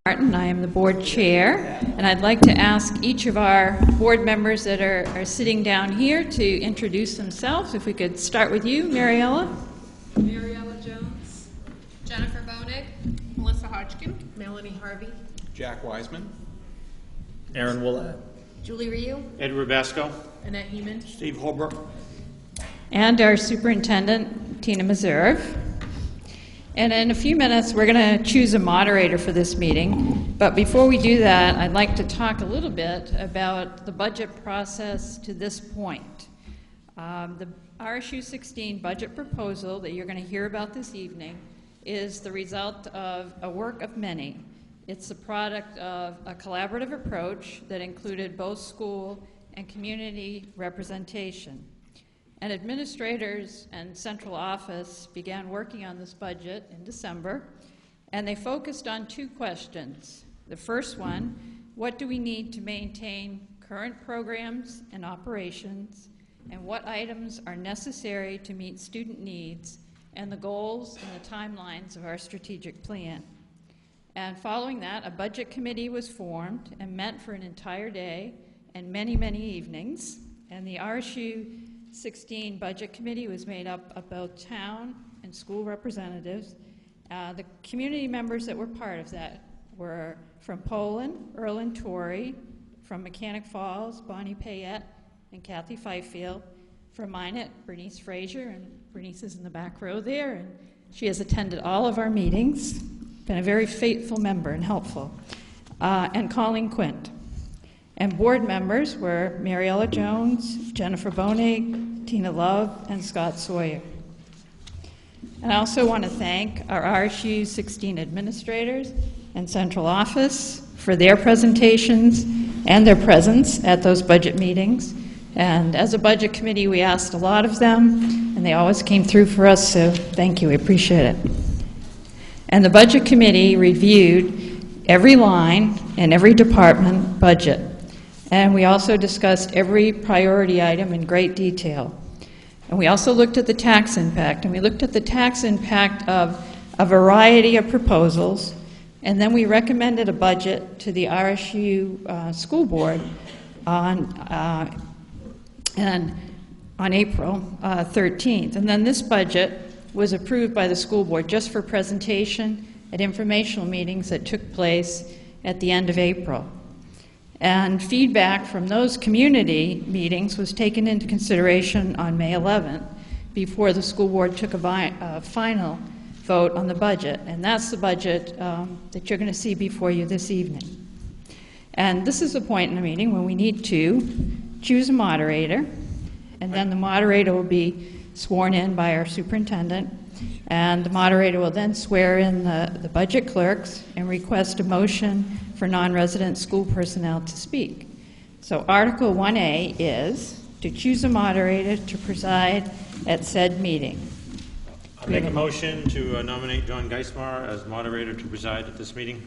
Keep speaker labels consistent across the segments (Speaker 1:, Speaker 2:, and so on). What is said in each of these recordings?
Speaker 1: Martin. I am the board chair, and I'd like to ask each of our board members that are sitting down here to introduce themselves. If we could start with you, Mariella.
Speaker 2: Mariella Jones.
Speaker 3: Jennifer Bonig.
Speaker 2: Melissa Hodgkin.
Speaker 3: Melanie Harvey.
Speaker 4: Jack Wiseman.
Speaker 5: Aaron Willett.
Speaker 3: Julie Ryu.
Speaker 5: Edward Basco.
Speaker 2: Annette Heeman.
Speaker 5: Steve Holbrook.
Speaker 1: And our superintendent, Tina Meserve. And in a few minutes, we're going to choose a moderator for this meeting. But before we do that, I'd like to talk a little bit about the budget process to this point. The RSU 16 budget proposal that you're going to hear about this evening is the result of a work of many. It's the product of a collaborative approach that included both school and community representation. And administrators and central office began working on this budget in December, and they focused on two questions. The first one, what do we need to maintain current programs and operations, and what items are necessary to meet student needs and the goals and the timelines of our strategic plan. And following that, a budget committee was formed and met for an entire day and many, many evenings, and the RSU 16 Budget Committee was made up of both town and school representatives. The community members that were part of that were from Poland, Erland Torrey, from Mechanic Falls, Bonnie Payette and Kathy Fifield, from Minot, Bernice Frazier, and Bernice is in the back row there, and she has attended all of our meetings, been a very faithful member and helpful, and Colleen Quint. And board members were Mariella Jones, Jennifer Bonig, Tina Love, and Scott Sawyer. And I also want to thank our RSU 16 administrators and central office for their presentations and their presence at those budget meetings. And as a budget committee, we asked a lot of them, and they always came through for us, so thank you, we appreciate it. And the budget committee reviewed every line and every department budget. And we also discussed every priority item in great detail. And we also looked at the tax impact, and we looked at the tax impact of a variety of proposals, and then we recommended a budget to the RSU school board on April 13th. And then this budget was approved by the school board just for presentation at informational meetings that took place at the end of April. And feedback from those community meetings was taken into consideration on May 11th before the school board took a final vote on the budget. And that's the budget that you're going to see before you this evening. And this is the point in the meeting when we need to choose a moderator, and then the moderator will be sworn in by our superintendent, and the moderator will then swear in the budget clerks and request a motion for non-resident school personnel to speak. So Article 1A is to choose a moderator to preside at said meeting.
Speaker 5: I make a motion to nominate John Geismar as moderator to preside at this meeting.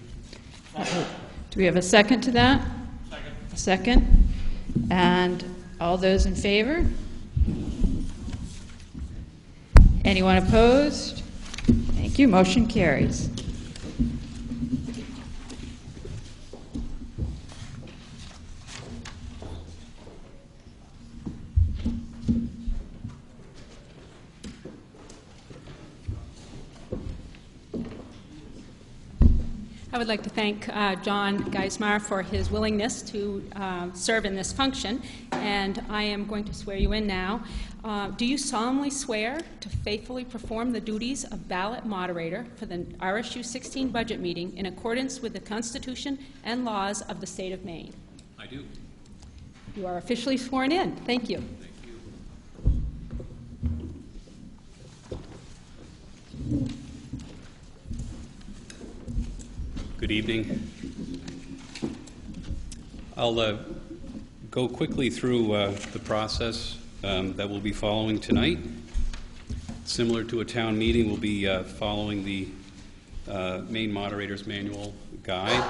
Speaker 1: Do we have a second to that?
Speaker 5: Second.
Speaker 1: A second. And all those in favor? Anyone opposed? Thank you. Motion carries.
Speaker 2: I would like to thank John Geismar for his willingness to serve in this function, and I am going to swear you in now. Do you solemnly swear to faithfully perform the duties of ballot moderator for the RSU 16 budget meeting in accordance with the Constitution and laws of the state of Maine?
Speaker 4: I do.
Speaker 2: You are officially sworn in. Thank you.
Speaker 4: Thank you.
Speaker 6: Good evening. I'll go quickly through the process that we'll be following tonight. Similar to a town meeting, we'll be following the Maine Moderator's Manual guide.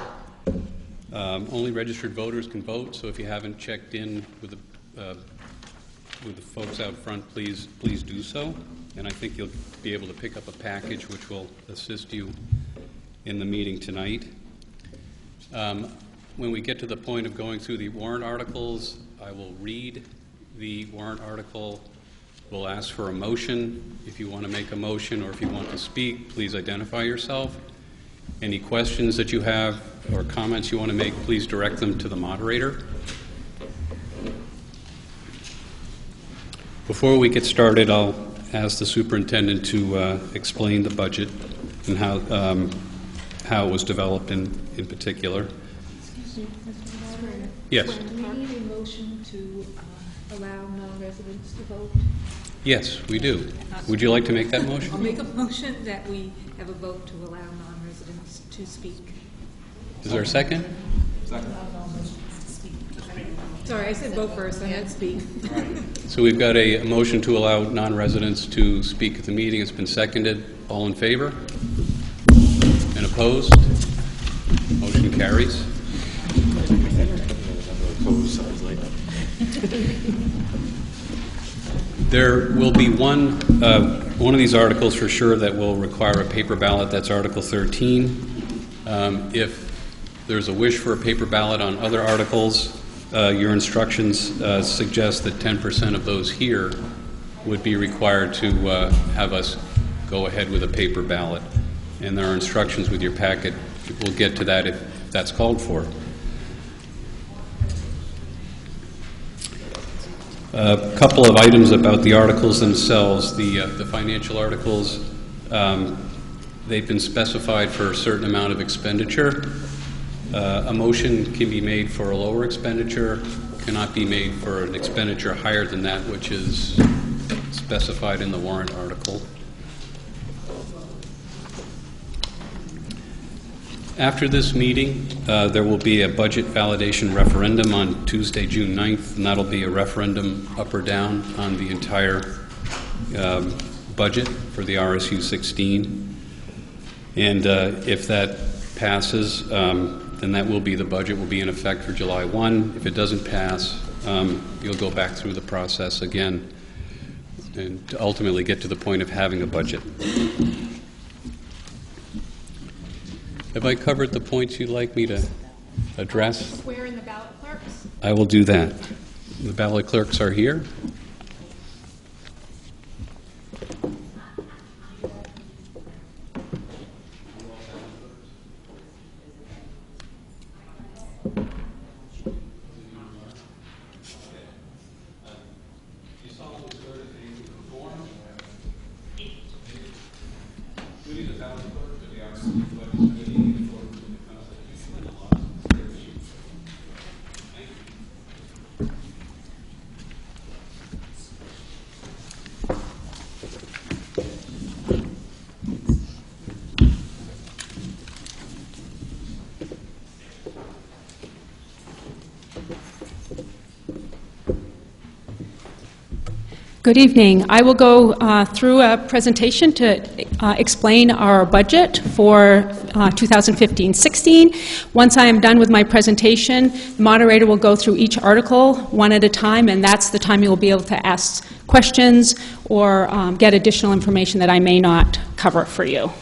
Speaker 6: Only registered voters can vote, so if you haven't checked in with the folks out front, please do so. And I think you'll be able to pick up a package which will assist you in the meeting tonight. When we get to the point of going through the warrant articles, I will read the warrant article. We'll ask for a motion. If you want to make a motion or if you want to speak, please identify yourself. Any questions that you have or comments you want to make, please direct them to the moderator. Before we get started, I'll ask the superintendent to explain the budget and how it was developed in particular. Yes.
Speaker 7: Do we need a motion to allow non-residents to vote?
Speaker 6: Yes, we do. Would you like to make that motion?
Speaker 7: I'll make a motion that we have a vote to allow non-residents to speak.
Speaker 6: Is there a second?
Speaker 7: Sorry, I said vote first, I meant speak.
Speaker 6: So we've got a motion to allow non-residents to speak at the meeting. It's been seconded. All in favor? And opposed? Motion carries. There will be one of these articles for sure that will require a paper ballot. That's Article 13. If there's a wish for a paper ballot on other articles, your instructions suggest that 10% of those here would be required to have us go ahead with a paper ballot. And there are instructions with your packet. We'll get to that if that's called for. A couple of items about the articles themselves. The financial articles, they've been specified for a certain amount of expenditure. A motion can be made for a lower expenditure, cannot be made for an expenditure higher than that which is specified in the warrant article. After this meeting, there will be a budget validation referendum on Tuesday, June 9th, and that'll be a referendum up or down on the entire budget for the RSU 16. And if that passes, then that will be the budget will be in effect for July 1. If it doesn't pass, you'll go back through the process again and to ultimately get to the point of having a budget. Have I covered the points you'd like me to address?
Speaker 3: Swear in the ballot clerks.
Speaker 6: I will do that. The ballot clerks are here.
Speaker 2: Good evening. I will go through a presentation to explain our budget for 2015-16. Once I am done with my presentation, the moderator will go through each article one at a time, and that's the time you will be able to ask questions or get additional information that I may not cover for you.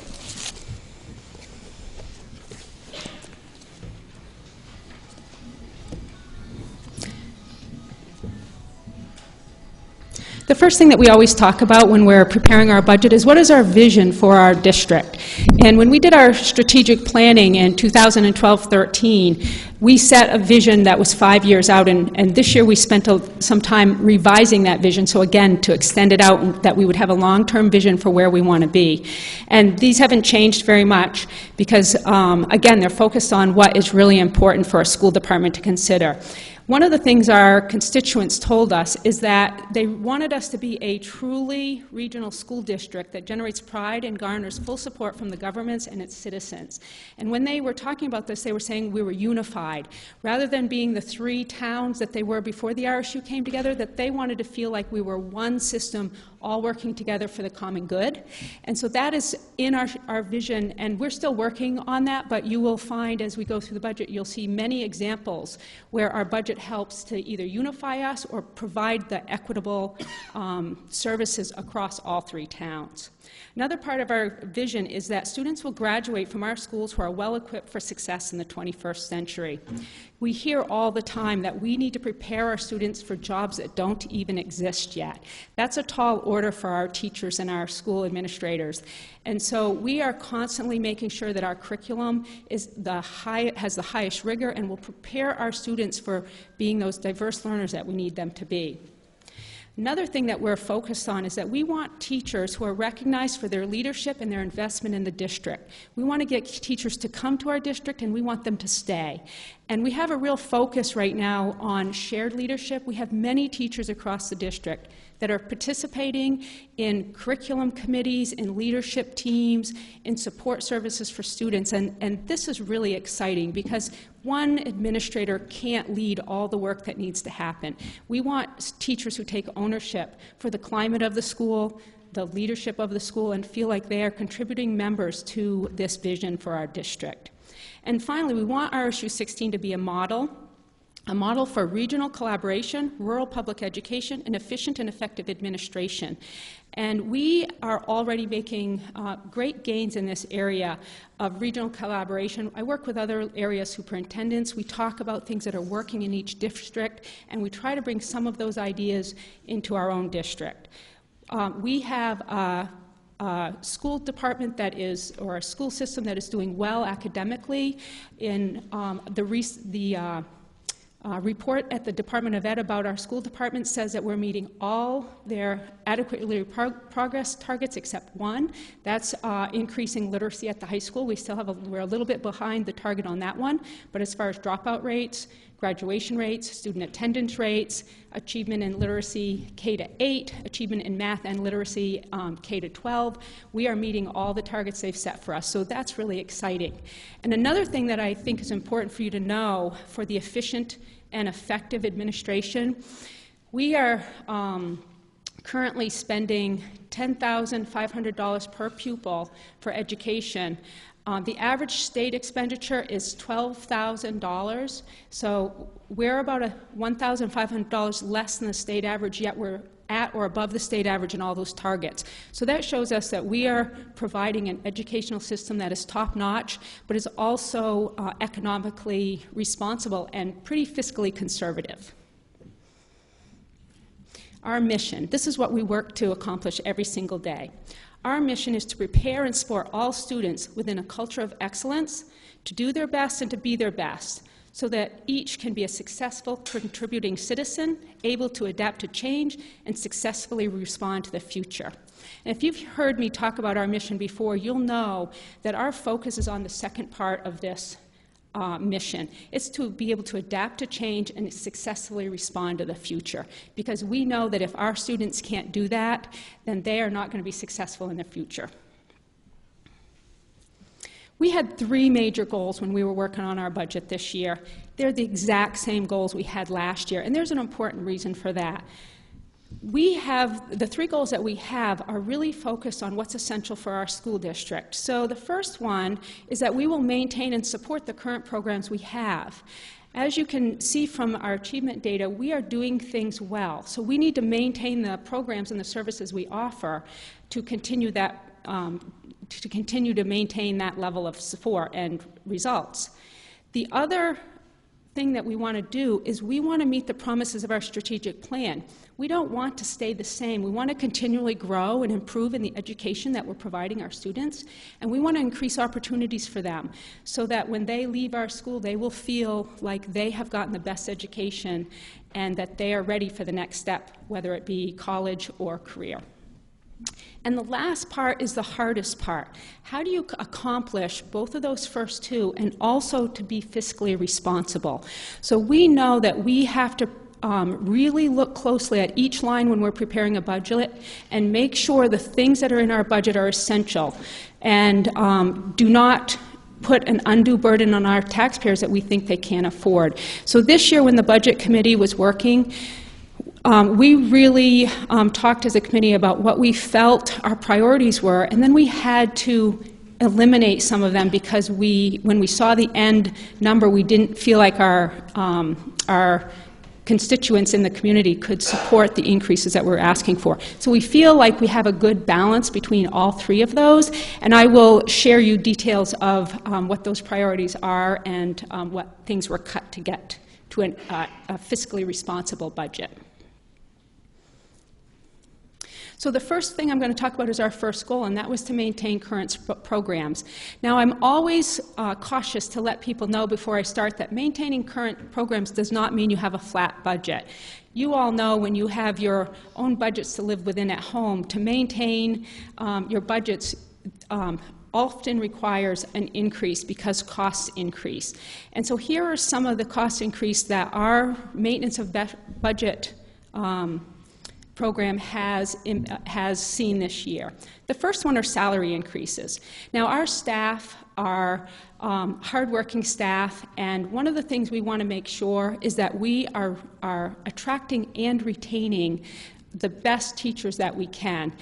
Speaker 2: The first thing that we always talk about when we're preparing our budget is what is our vision for our district. And when we did our strategic planning in 2012-13, we set a vision that was 5 years out, and this year we spent some time revising that vision, so again, to extend it out, and that we would have a long-term vision for where we want to be. And these haven't changed very much because, again, they're focused on what is really important for a school department to consider. One of the things our constituents told us is that they wanted us to be a truly regional school district that generates pride and garners full support from the governments and its citizens. And when they were talking about this, they were saying we were unified. Rather than being the three towns that they were before the RSU came together, that they wanted to feel like we were one system all working together for the common good. And so that is in our vision, and we're still working on that, but you will find as we go through the budget, you'll see many examples where our budget budget helps to either unify us or provide the equitable services across all 3 towns. Another part of our vision is that students will graduate from our schools who are well equipped for success in the 21st century. We hear all the time that we need to prepare our students for jobs that don't even exist yet. That's a tall order for our teachers and our school administrators. And so we are constantly making sure that our curriculum has the highest rigor and will prepare our students for being those diverse learners that we need them to be. Another thing that we're focused on is that we want teachers who are recognized for their leadership and their investment in the district. We want to get teachers to come to our district, and we want them to stay. And we have a real focus right now on shared leadership. We have many teachers across the district that are participating in curriculum committees, in leadership teams, in support services for students. And this is really exciting because one administrator can't lead all the work that needs to happen. We want teachers who take ownership for the climate of the school, the leadership of the school, and feel like they are contributing members to this vision for our district. And finally, we want RSU 16 to be a model for regional collaboration, rural public education, and efficient and effective administration. And we are already making great gains in this area of regional collaboration. I work with other area superintendents. We talk about things that are working in each district, and we try to bring some of those ideas into our own district. We have a school department that is, or a school system that is doing well academically. In the report at the Department of Ed about our school department says that we're meeting all their adequately progress targets except one. That's increasing literacy at the high school. We still have we're a little bit behind the target on that one, but as far as dropout rates, graduation rates, student attendance rates, achievement in literacy K-8, achievement in math and literacy K-12, we are meeting all the targets they've set for us. So that's really exciting. And another thing that I think is important for you to know for the efficient and effective administration, we are currently spending $10,500 per pupil for education. The average state expenditure is $12,000, so we're about $1,500 less than the state average, yet we're at or above the state average in all those targets. So that shows us that we are providing an educational system that is top-notch, but is also economically responsible and pretty fiscally conservative. Our mission, this is what we work to accomplish every single day. Our mission is to prepare and support all students within a culture of excellence, to do their best and to be their best, so that each can be a successful, contributing citizen, able to adapt to change and successfully respond to the future. And if you've heard me talk about our mission before, you'll know that our focus is on the second part of this mission. It's to be able to adapt to change and successfully respond to the future. Because we know that if our students can't do that, then they are not going to be successful in the future. We had 3 major goals when we were working on our budget this year. They're the exact same goals we had last year, and there's an important reason for that. We have, the 3 goals that we have are really focused on what's essential for our school district. So the first one is that we will maintain and support the current programs we have. As you can see from our achievement data, we are doing things well. So we need to maintain the programs and the services we offer to continue that, to maintain that level of support and results. The other thing that we want to do is we want to meet the promises of our strategic plan. We don't want to stay the same. We want to continually grow and improve in the education that we're providing our students, and we want to increase opportunities for them so that when they leave our school, they will feel like they have gotten the best education and that they are ready for the next step, whether it be college or career. And the last part is the hardest part. How do you accomplish both of those first 2 and also to be fiscally responsible? So we know that we have to really look closely at each line when we're preparing a budget and make sure the things that are in our budget are essential and do not put an undue burden on our taxpayers that we think they can't afford. So this year when the Budget Committee was working, we really talked as a committee about what we felt our priorities were, and then we had to eliminate some of them because when we saw the end number, we didn't feel like our our constituents in the community could support the increases that we're asking for. So we feel like we have a good balance between all three of those, and I will share you details of what those priorities are and what things were cut to get to a fiscally responsible budget. So the first thing I'm going to talk about is our first goal, and that was to maintain current programs. Now, I'm always cautious to let people know before I start that maintaining current programs does not mean you have a flat budget. You all know when you have your own budgets to live within at home, to maintain your budgets often requires an increase because costs increase. And so here are some of the cost increase that our maintenance of budget program has seen this year. The first one are salary increases. Now, our staff are hardworking staff, and one of the things we want to make sure is that we are attracting and retaining the best teachers that we can.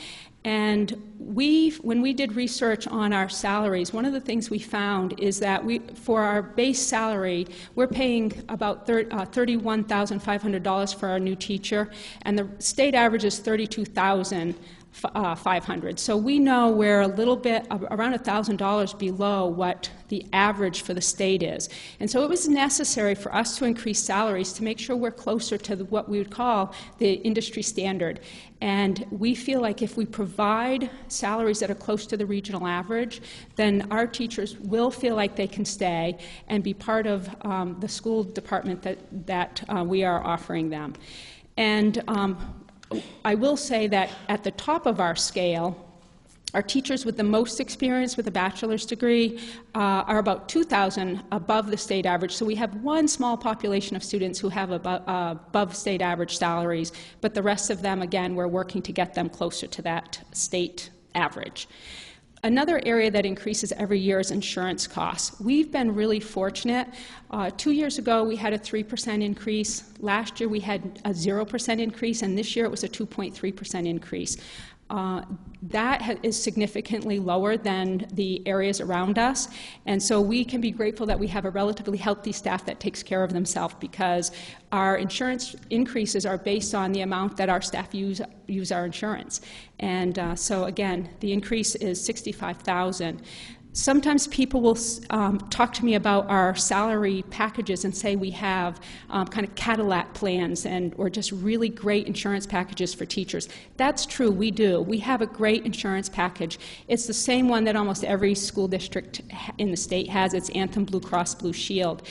Speaker 2: And when we did research on our salaries, one of the things we found is that for our base salary, we're paying about $31,500 for our new teacher, and the state average is $32,500. So we know we're a little bit, around $1,000 below what the average for the state is. And so it was necessary for us to increase salaries to make sure we're closer to what we would call the industry standard. And we feel like if we provide salaries that are close to the regional average, then our teachers will feel like they can stay and be part of the school department that we are offering them. And I will say that at the top of our scale, our teachers with the most experience with a bachelor's degree are about 2,000 above the state average. So we have one small population of students who have above state average salaries, but the rest of them, again, we're working to get them closer to that state average. Another area that increases every year is insurance costs. We've been really fortunate. 2 years ago, we had a 3% increase. Last year, we had a 0% increase, and this year it was a 2.3% increase. That is significantly lower than the areas around us, and so we can be grateful that we have a relatively healthy staff that takes care of themselves, because our insurance increases are based on the amount that our staff use our insurance. And so again, the increase is $65,000. Sometimes people will talk to me about our salary packages and say we have kind of Cadillac plans or just really great insurance packages for teachers. That's true, we do. We have a great insurance package. It's the same one that almost every school district in the state has. It's Anthem Blue Cross Blue Shield.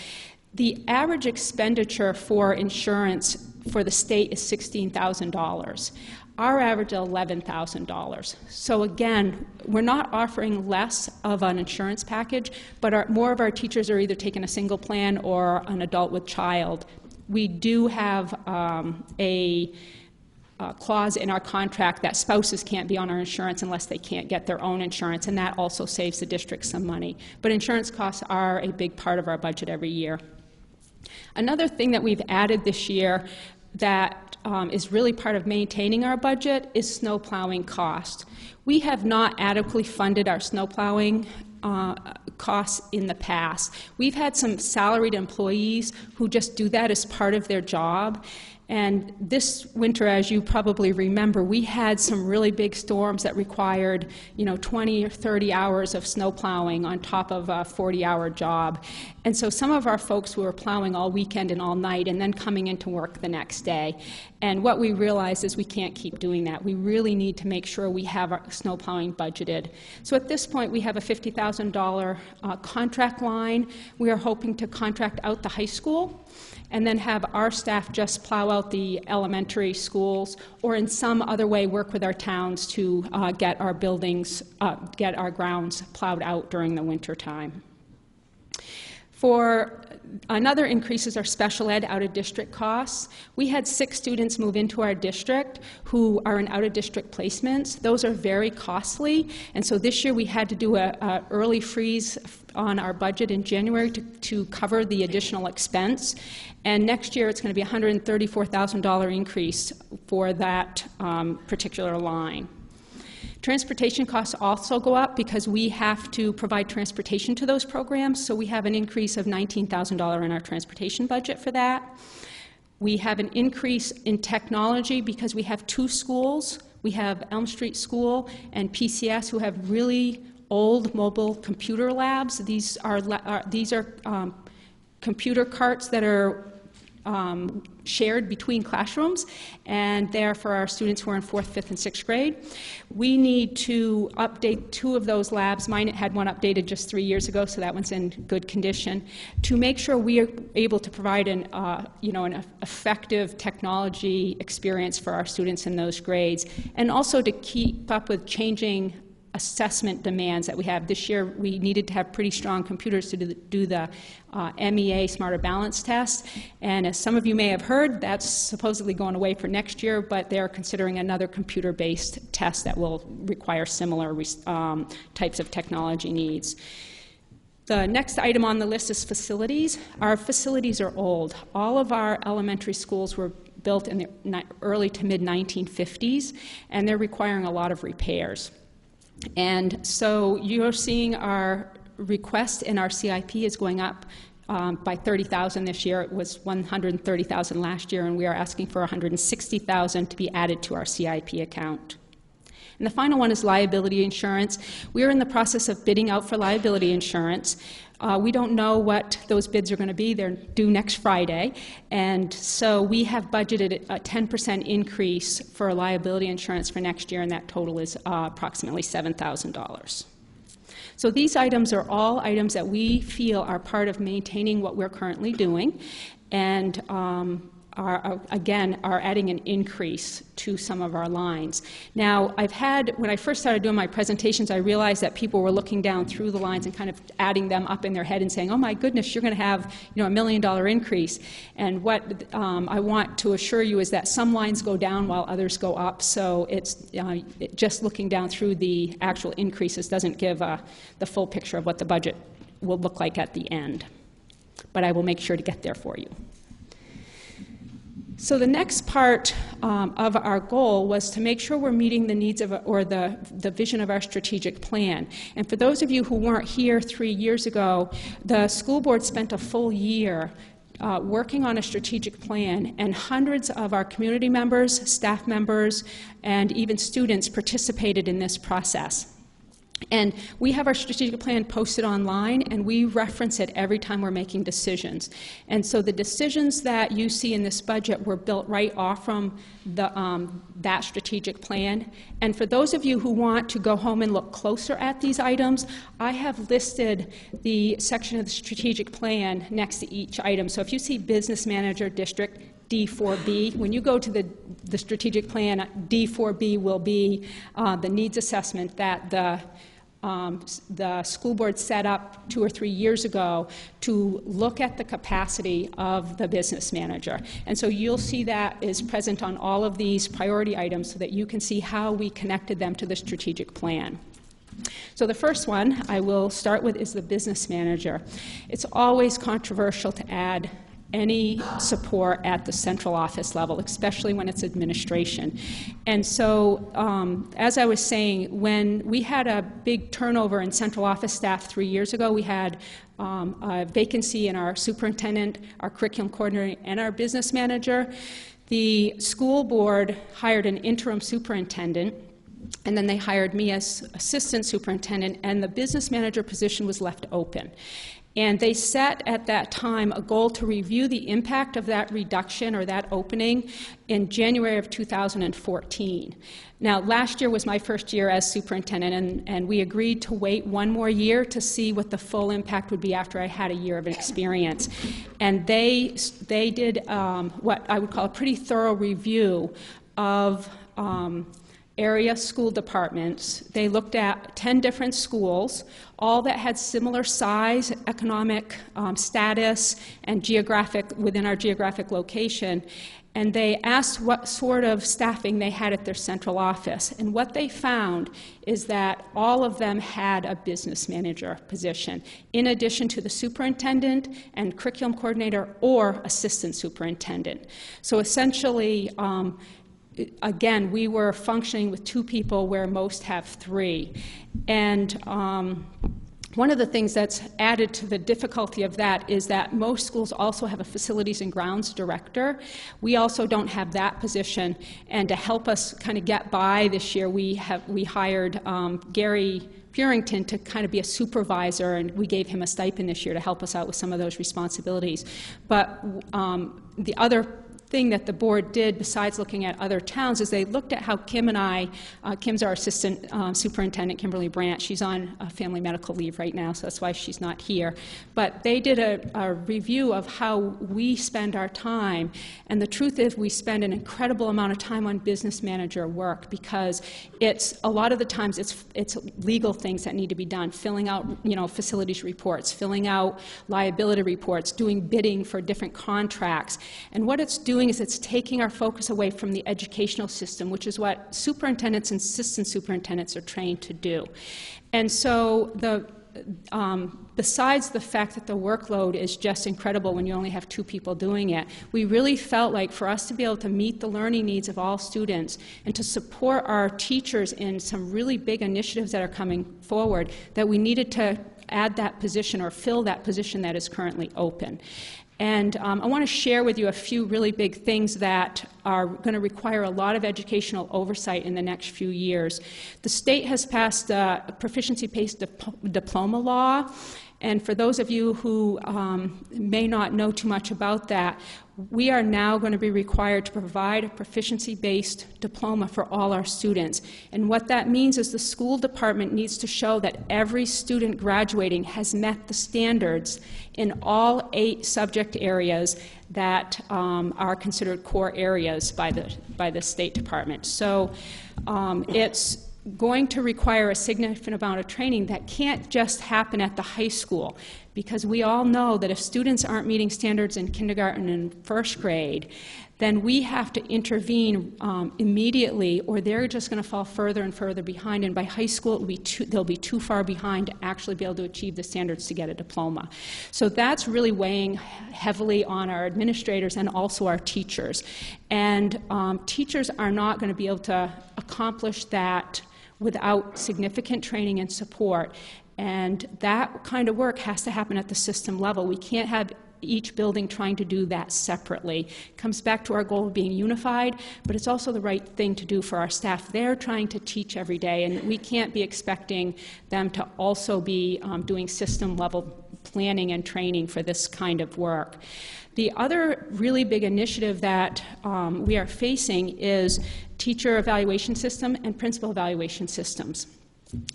Speaker 2: The average expenditure for insurance for the state is $16,000. Our average is $11,000. So again, we're not offering less of an insurance package, but more of our teachers are either taking a single plan or an adult with child. We do have a clause in our contract that spouses can't be on our insurance unless they can't get their own insurance, and that also saves the district some money. But insurance costs are a big part of our budget every year. Another thing that we've added this year that is really part of maintaining our budget is snow plowing cost. We have not adequately funded our snow plowing costs in the past. We've had some salaried employees who just do that as part of their job. And this winter, as you probably remember, we had some really big storms that required, 20 or 30 hours of snow plowing on top of a 40-hour job. And so some of our folks were plowing all weekend and all night and then coming into work the next day. And what we realized is we can't keep doing that. We really need to make sure we have our snow plowing budgeted. So at this point, we have a $50,000 contract line. We are hoping to contract out the high school and then have our staff just plow out the elementary schools, or in some other way work with our towns to get our buildings, get our grounds plowed out during the winter time. For another increase is our special ed out-of-district costs. We had 6 students move into our district who are in out-of-district placements. Those are very costly, and so this year we had to do an early freeze on our budget in January to cover the additional expense. And next year it's going to be a $134,000 increase for that particular line. Transportation costs also go up because we have to provide transportation to those programs, so we have an increase of $19,000 in our transportation budget for that. We have an increase in technology because we have two schools. We have Elm Street School and PCS, who have really old mobile computer labs. These are computer carts that are shared between classrooms, and they're for our students who are in 4th, 5th, and 6th grade. We need to update 2 of those labs. Mine had one updated just 3 years ago, so that one's in good condition, to make sure we are able to provide an effective technology experience for our students in those grades, and also to keep up with changing assessment demands that we have. This year, we needed to have pretty strong computers to do the MEA Smarter Balance test, and as some of you may have heard, that's supposedly going away for next year, but they're considering another computer-based test that will require similar types of technology needs. The next item on the list is facilities. Our facilities are old. All of our elementary schools were built in the early to mid-1950s, and they're requiring a lot of repairs. And so you're seeing our request in our CIP is going up by $30,000 this year. It was $130,000 last year, and we are asking for $160,000 to be added to our CIP account. And the final one is liability insurance. We are in the process of bidding out for liability insurance. We don't know what those bids are going to be. They're due next Friday. And so we have budgeted a 10% increase for liability insurance for next year, and that total is approximately $7,000. So these items are all items that we feel are part of maintaining what we're currently doing, and are adding an increase to some of our lines. Now, when I first started doing my presentations, I realized that people were looking down through the lines and kind of adding them up in their head and saying, oh my goodness, you're going to have a $1 million increase. And what I want to assure you is that some lines go down while others go up, so just looking down through the actual increases doesn't give the full picture of what the budget will look like at the end. But I will make sure to get there for you. So the next part of our goal was to make sure we're meeting the needs of, or the vision of our strategic plan. And for those of you who weren't here 3 years ago, the school board spent a full year working on a strategic plan, and hundreds of our community members, staff members, and even students participated in this process. And we have our strategic plan posted online, and we reference it every time we're making decisions. And so the decisions that you see in this budget were built right off from that strategic plan. And for those of you who want to go home and look closer at these items, I have listed the section of the strategic plan next to each item. So if you see Business Manager District D4B, when you go to the strategic plan, D4B will be the needs assessment that the school board set up 2 or 3 years ago to look at the capacity of the business manager. And so you'll see that is present on all of these priority items so that you can see how we connected them to the strategic plan. So the first one I will start with is the business manager. It's always controversial to add any support at the central office level, especially when it's administration. And so, as I was saying, when we had a big turnover in central office staff 3 years ago, we had a vacancy in our superintendent, our curriculum coordinator, and our business manager. The school board hired an interim superintendent, and then they hired me as assistant superintendent, and the business manager position was left open. And they set at that time a goal to review the impact of that reduction or that opening in January of 2014. Now, last year was my first year as superintendent, and we agreed to wait 1 more year to see what the full impact would be after I had a year of experience. And they did what I would call a pretty thorough review of area school departments. They looked at 10 different schools, all that had similar size, economic status, and within our geographic location. And they asked what sort of staffing they had at their central office. And what they found is that all of them had a business manager position, in addition to the superintendent and curriculum coordinator or assistant superintendent. So essentially, again, we were functioning with 2 people where most have 3. And one of the things that's added to the difficulty of that is that most schools also have a facilities and grounds director. We also don't have that position, and to help us kind of get by this year, we hired Gary Purington to kind of be a supervisor, and we gave him a stipend this year to help us out with some of those responsibilities. But the other thing that the board did, besides looking at other towns, is they looked at how Kim and I, Kim's our assistant superintendent, Kimberly Brandt. She's on family medical leave right now, so that's why she's not here. But they did a review of how we spend our time, and the truth is we spend an incredible amount of time on business manager work, because it's a lot of the times it's legal things that need to be done, filling out facilities reports, filling out liability reports, doing bidding for different contracts. And what it's doing is it's taking our focus away from the educational system, which is what superintendents and assistant superintendents are trained to do. And so besides the fact that the workload is just incredible when you only have 2 people doing it, we really felt like for us to be able to meet the learning needs of all students and to support our teachers in some really big initiatives that are coming forward, that we needed to add that position or fill that position that is currently open. And I want to share with you a few really big things that are going to require a lot of educational oversight in the next few years. The state has passed a proficiency-based diploma law, and for those of you who may not know too much about that, we are now going to be required to provide a proficiency-based diploma for all our students. And what that means is the school department needs to show that every student graduating has met the standards in all 8 subject areas that are considered core areas by the State Department. So it's going to require a significant amount of training that can't just happen at the high school, because we all know that if students aren't meeting standards in kindergarten and first grade, then we have to intervene immediately, or they're just going to fall further and further behind, and by high school they'll be too far behind to actually be able to achieve the standards to get a diploma. So that's really weighing heavily on our administrators and also our teachers. And teachers are not going to be able to accomplish that without significant training and support. And that kind of work has to happen at the system level. We can't have each building trying to do that separately. It comes back to our goal of being unified, but it's also the right thing to do for our staff. They're trying to teach every day, and we can't be expecting them to also be doing system-level planning and training for this kind of work. The other really big initiative that we are facing is teacher evaluation system and principal evaluation systems.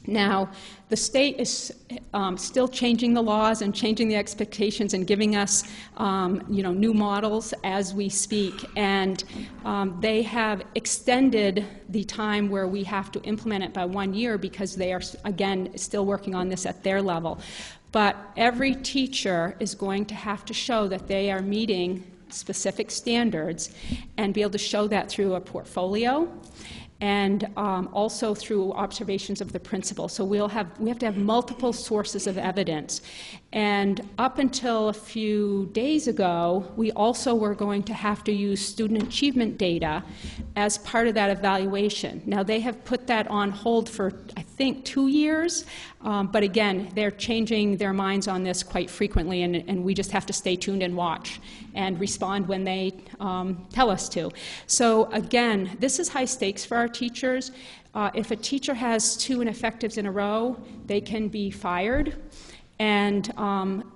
Speaker 2: Now, the state is still changing the laws and changing the expectations and giving us, new models as we speak. And they have extended the time where we have to implement it by 1 year, because they are, again, still working on this at their level. But every teacher is going to have to show that they are meeting specific standards and be able to show that through a portfolio, and also through observations of the principal. So we have to have multiple sources of evidence. And up until a few days ago, we also were going to have to use student achievement data as part of that evaluation. Now, they have put that on hold for, I think, 2 years. But again, they're changing their minds on this quite frequently, and we just have to stay tuned and watch and respond when they tell us to. So again, this is high stakes for our teachers. If a teacher has 2 ineffectives in a row, they can be fired. And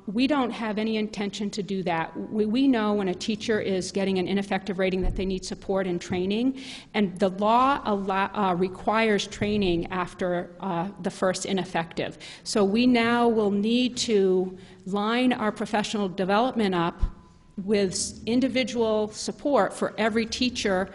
Speaker 2: we don't have any intention to do that. We know when a teacher is getting an ineffective rating that they need support and training, and the law requires training after the first ineffective. So we now will need to line our professional development up with individual support for every teacher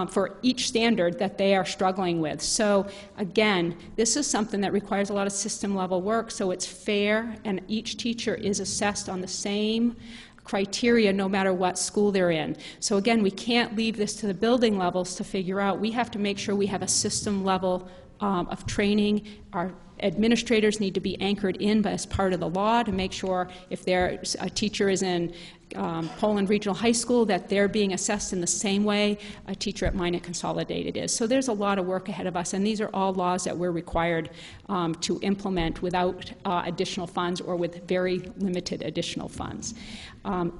Speaker 2: for each standard that they are struggling with. So again, this is something that requires a lot of system-level work, so it's fair, and each teacher is assessed on the same criteria no matter what school they're in. So again, we can't leave this to the building levels to figure out. We have to make sure we have a system level of training. Our administrators need to be anchored in as part of the law to make sure if a teacher is in Poland Regional High School, that they're being assessed in the same way a teacher at Minot Consolidated is. So there's a lot of work ahead of us, and these are all laws that we're required to implement without additional funds or with very limited additional funds.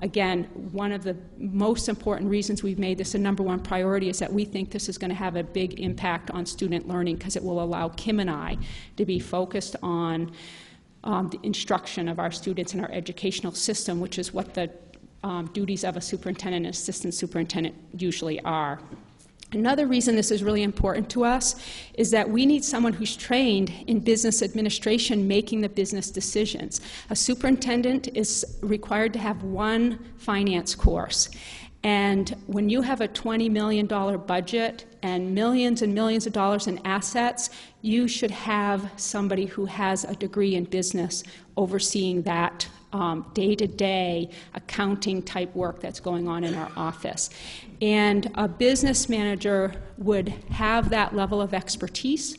Speaker 2: Again, one of the most important reasons we've made this a number one priority is that we think this is going to have a big impact on student learning, because it will allow Kim and I to be focused on the instruction of our students in our educational system, which is what the duties of a superintendent and assistant superintendent usually are. Another reason this is really important to us is that we need someone who's trained in business administration making the business decisions. A superintendent is required to have one finance course. And when you have a $20 million budget and millions of dollars in assets, you should have somebody who has a degree in business overseeing that day-to-day accounting type work that's going on in our office. And a business manager would have that level of expertise.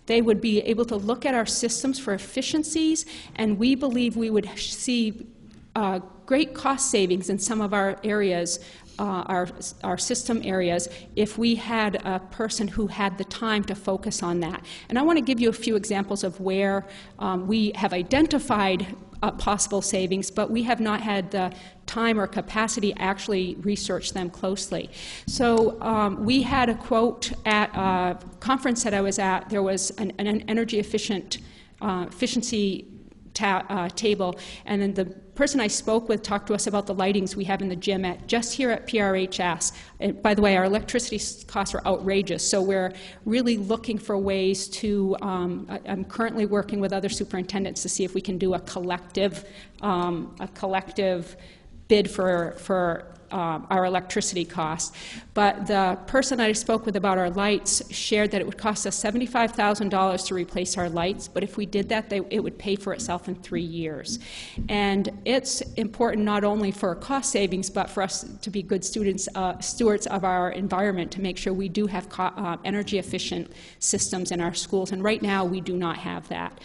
Speaker 2: They would be able to look at our systems for efficiencies, and we believe we would see great cost savings in some of our areas, our system areas, if we had a person who had the time to focus on that. And I want to give you a few examples of where we have identified possible savings, but we have not had the time or capacity to actually research them closely. So we had a quote at a conference that I was at. There was an energy efficiency table, and then the person I spoke with talked to us about the lightings we have in the gym just here at PRHS. And by the way, our electricity costs are outrageous, so we're really looking for ways to, I'm currently working with other superintendents to see if we can do a collective bid for our electricity costs. But the person I spoke with about our lights shared that it would cost us $75,000 to replace our lights, but if we did that, it would pay for itself in 3 years. And it's important not only for cost savings, but for us to be good stewards of our environment, to make sure we do have energy efficient systems in our schools, and right now we do not have that.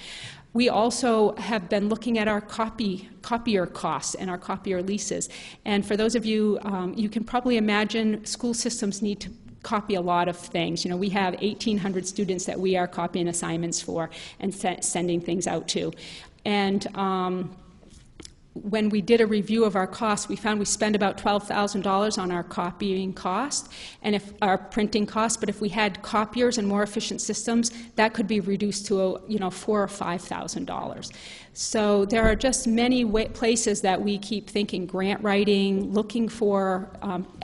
Speaker 2: We also have been looking at our copier costs and our copier leases. And for those of you, you can probably imagine school systems need to copy a lot of things. You know, we have 1,800 students that we are copying assignments for and sending things out to. And when we did a review of our costs, we found we spend about $12,000 on our copying cost and if our printing cost. But if we had copiers and more efficient systems, that could be reduced to $4,000 or $5,000. So there are just many places that we keep thinking: grant writing, looking for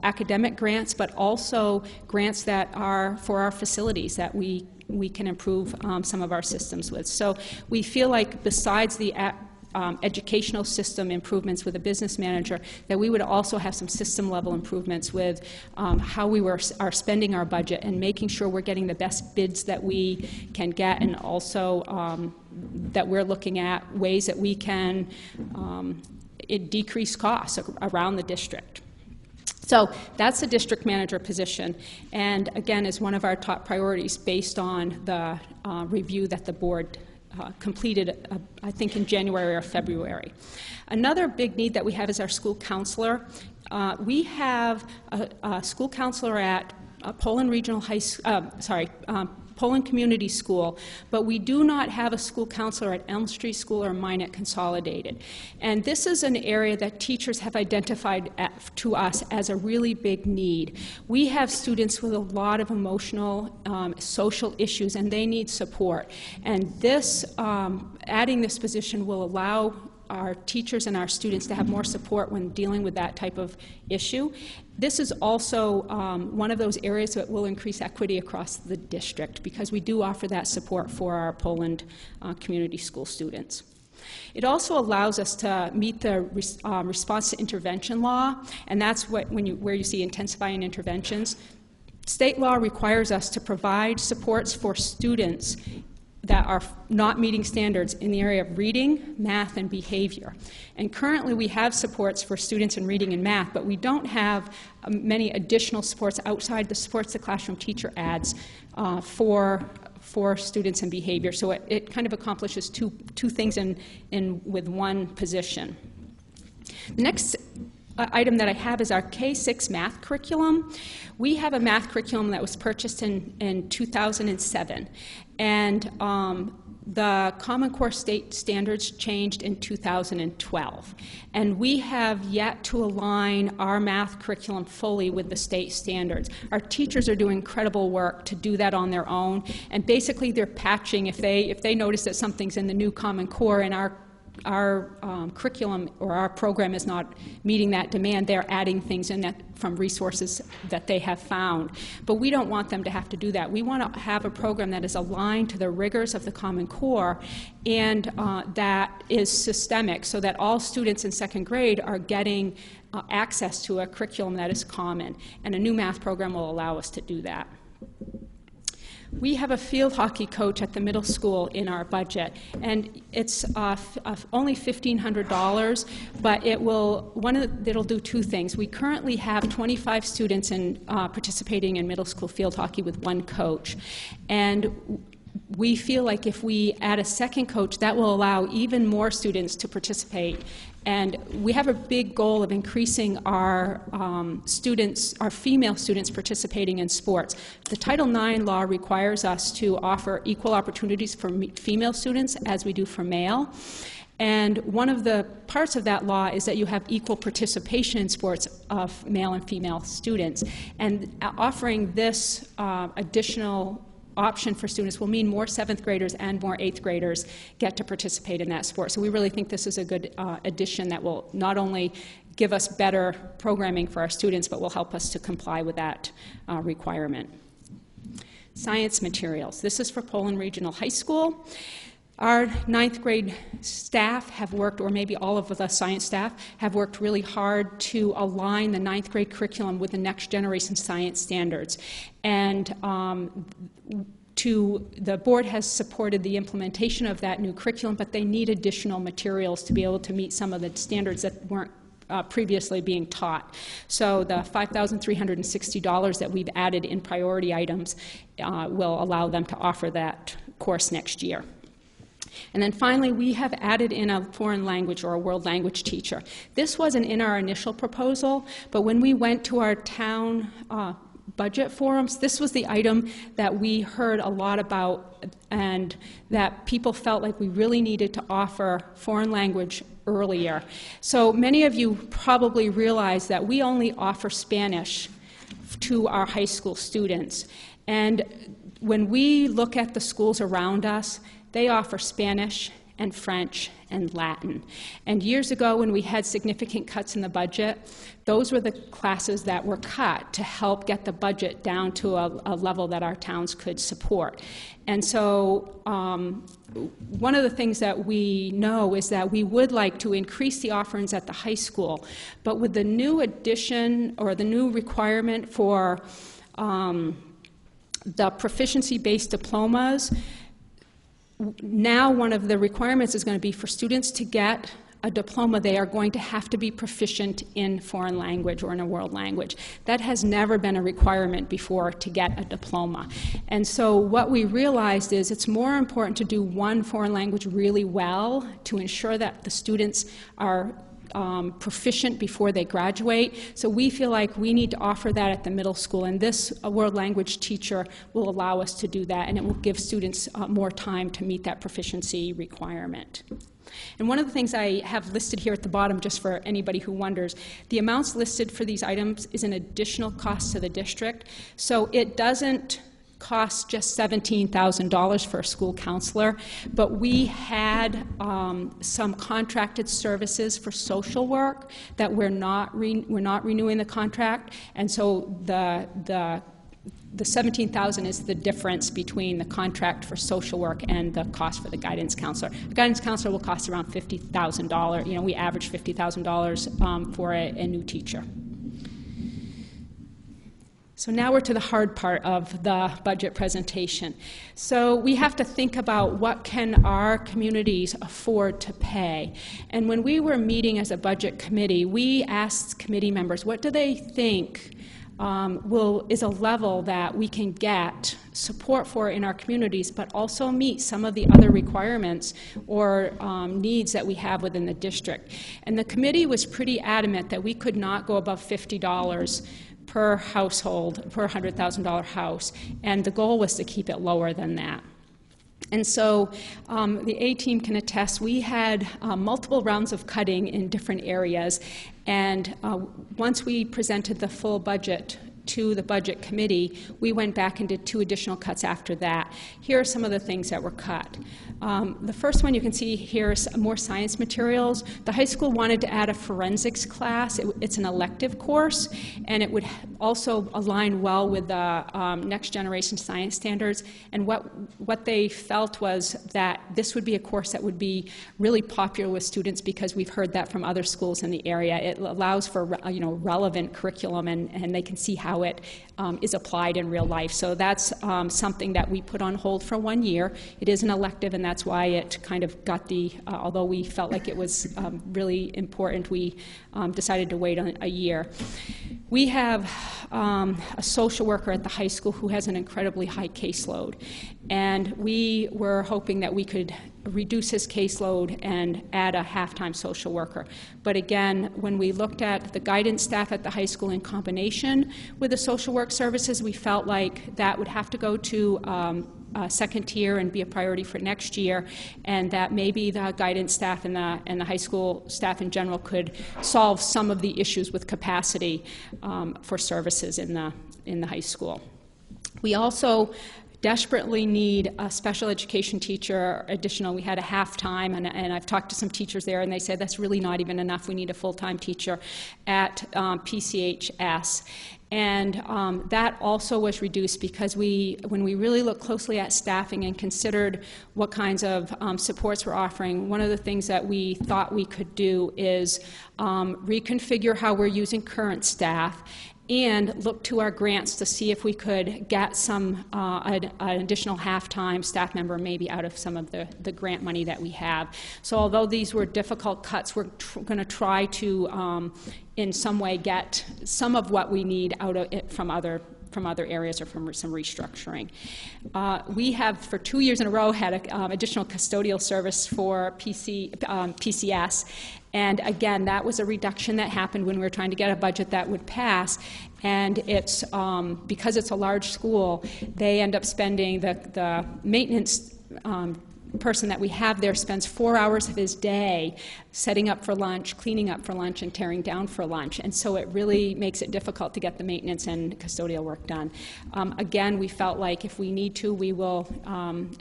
Speaker 2: academic grants, but also grants that are for our facilities that we can improve some of our systems with. So we feel like besides the educational system improvements with a business manager, that we would also have some system level improvements with how we are spending our budget and making sure we're getting the best bids that we can get, and also that we're looking at ways that we can decrease costs around the district. So that's the district manager position, and again is one of our top priorities based on the review that the board completed, I think, in January or February. Another big need that we have is our school counselor. We have a school counselor at Poland Regional High Poland Community School, but we do not have a school counselor at Elm Street School or Minot Consolidated. And this is an area that teachers have identified to us as a really big need. We have students with a lot of emotional, social issues, and they need support. And this, adding this position will allow our teachers and our students to have more support when dealing with that type of issue. This is also one of those areas that will increase equity across the district, because we do offer that support for our Poland community school students. It also allows us to meet the response to intervention law, and that's where you see intensifying interventions. State law requires us to provide supports for students that are not meeting standards in the area of reading, math, and behavior. And currently we have supports for students in reading and math, but we don't have many additional supports outside the supports the classroom teacher adds for students in behavior. So it kind of accomplishes two things with one position. The next item that I have is our K-6 math curriculum. We have a math curriculum that was purchased in 2007, and the Common Core state standards changed in 2012, and we have yet to align our math curriculum fully with the state standards. Our teachers are doing incredible work to do that on their own, and basically they're patching if they notice that something's in the new Common Core and our curriculum or our program is not meeting that demand, they're adding things in that from resources that they have found. But we don't want them to have to do that. We want to have a program that is aligned to the rigors of the Common Core and that is systemic, so that all students in second grade are getting access to a curriculum that is common. And a new math program will allow us to do that. We have a field hockey coach at the middle school in our budget, and it's only $1,500, but it'll do two things. We currently have 25 students participating in middle school field hockey with one coach, and we feel like if we add a second coach, that will allow even more students to participate. And we have a big goal of increasing our female students participating in sports. The Title IX law requires us to offer equal opportunities for female students as we do for male. And one of the parts of that law is that you have equal participation in sports of male and female students. And offering this additional option for students will mean more 7th graders and more 8th graders get to participate in that sport. So we really think this is a good addition that will not only give us better programming for our students, but will help us to comply with that requirement. Science materials. This is for Poland Regional High School. Our 9th grade staff have worked, or maybe all of the science staff, have worked really hard to align the 9th grade curriculum with the next generation science standards. And the board has supported the implementation of that new curriculum, but they need additional materials to be able to meet some of the standards that weren't previously being taught. So the $5,360 that we've added in priority items will allow them to offer that course next year. And then finally, we have added in a foreign language or a world language teacher. This wasn't in our initial proposal, but when we went to our town budget forums, this was the item that we heard a lot about and that people felt like we really needed to offer foreign language earlier. So many of you probably realize that we only offer Spanish to our high school students. And when we look at the schools around us, they offer Spanish and French and Latin. And years ago, when we had significant cuts in the budget, those were the classes that were cut to help get the budget down to a level that our towns could support. And so one of the things that we know is that we would like to increase the offerings at the high school, but with the new addition or the new requirement for the proficiency-based diplomas, now one of the requirements is going to be for students to get a diploma, they are going to have to be proficient in foreign language or in a world language. That has never been a requirement before to get a diploma. And so what we realized is it's more important to do one foreign language really well to ensure that the students are proficient before they graduate. So we feel like we need to offer that at the middle school, and this world language teacher will allow us to do that, and it will give students more time to meet that proficiency requirement. And one of the things I have listed here at the bottom, just for anybody who wonders, the amounts listed for these items is an additional cost to the district. So it doesn't cost just $17,000 for a school counselor, but we had some contracted services for social work that we're not renewing the contract, and so the $17,000 is the difference between the contract for social work and the cost for the guidance counselor. The guidance counselor will cost around $50,000. You know, we average $50,000 for a new teacher. So now we're to the hard part of the budget presentation. So we have to think about what can our communities afford to pay. And when we were meeting as a budget committee, we asked committee members, what do they think is a level that we can get support for in our communities, but also meet some of the other requirements or needs that we have within the district. And the committee was pretty adamant that we could not go above $50 per household, per $100,000 house, and the goal was to keep it lower than that. And so the A-team can attest, we had multiple rounds of cutting in different areas, and once we presented the full budget to the Budget Committee, we went back and did 2 additional cuts after that. Here are some of the things that were cut. The first one you can see here is more science materials. The high school wanted to add a forensics class. It's an elective course, and it would also align well with the next generation science standards. And what they felt was that this would be a course that would be really popular with students because we've heard that from other schools in the area. It allows for relevant curriculum, and they can see how it is applied in real life. So that's something that we put on hold for 1 year. It is an elective, and that's why it kind of got although we felt like it was really important, we decided to wait a year. We have a social worker at the high school who has an incredibly high caseload, and we were hoping that we could reduce his caseload and add a half-time social worker. But again, when we looked at the guidance staff at the high school in combination with the social work services, we felt like that would have to go to second tier and be a priority for next year, and that maybe the guidance staff and the high school staff in general could solve some of the issues with capacity for services in the high school. We also desperately need a special education teacher additional. We had a half-time, and I've talked to some teachers there, and they said that's really not even enough. We need a full-time teacher at PCHS. And that also was reduced because when we really looked closely at staffing and considered what kinds of supports we're offering, one of the things that we thought we could do is reconfigure how we're using current staff and look to our grants to see if we could get some an additional half-time staff member maybe out of some of the grant money that we have. So although these were difficult cuts, we're going to try to in some way get some of what we need out of it from other areas or from some restructuring. We have, for 2 years in a row, had additional custodial service for PCS. And again, that was a reduction that happened when we were trying to get a budget that would pass. And it's because it's a large school, they end up spending the maintenance person that we have there spends 4 hours of his day setting up for lunch, cleaning up for lunch, and tearing down for lunch. And so it really makes it difficult to get the maintenance and custodial work done. Again, we felt like if we need to, we will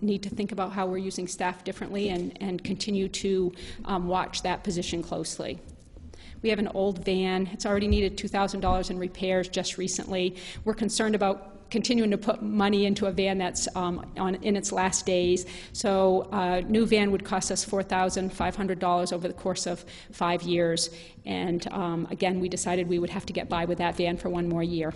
Speaker 2: need to think about how we're using staff differently and continue to watch that position closely. We have an old van. It's already needed $2,000 in repairs just recently. We're concerned about continuing to put money into a van that's in its last days. So a new van would cost us $4,500 over the course of 5 years. And again, we decided we would have to get by with that van for 1 more year.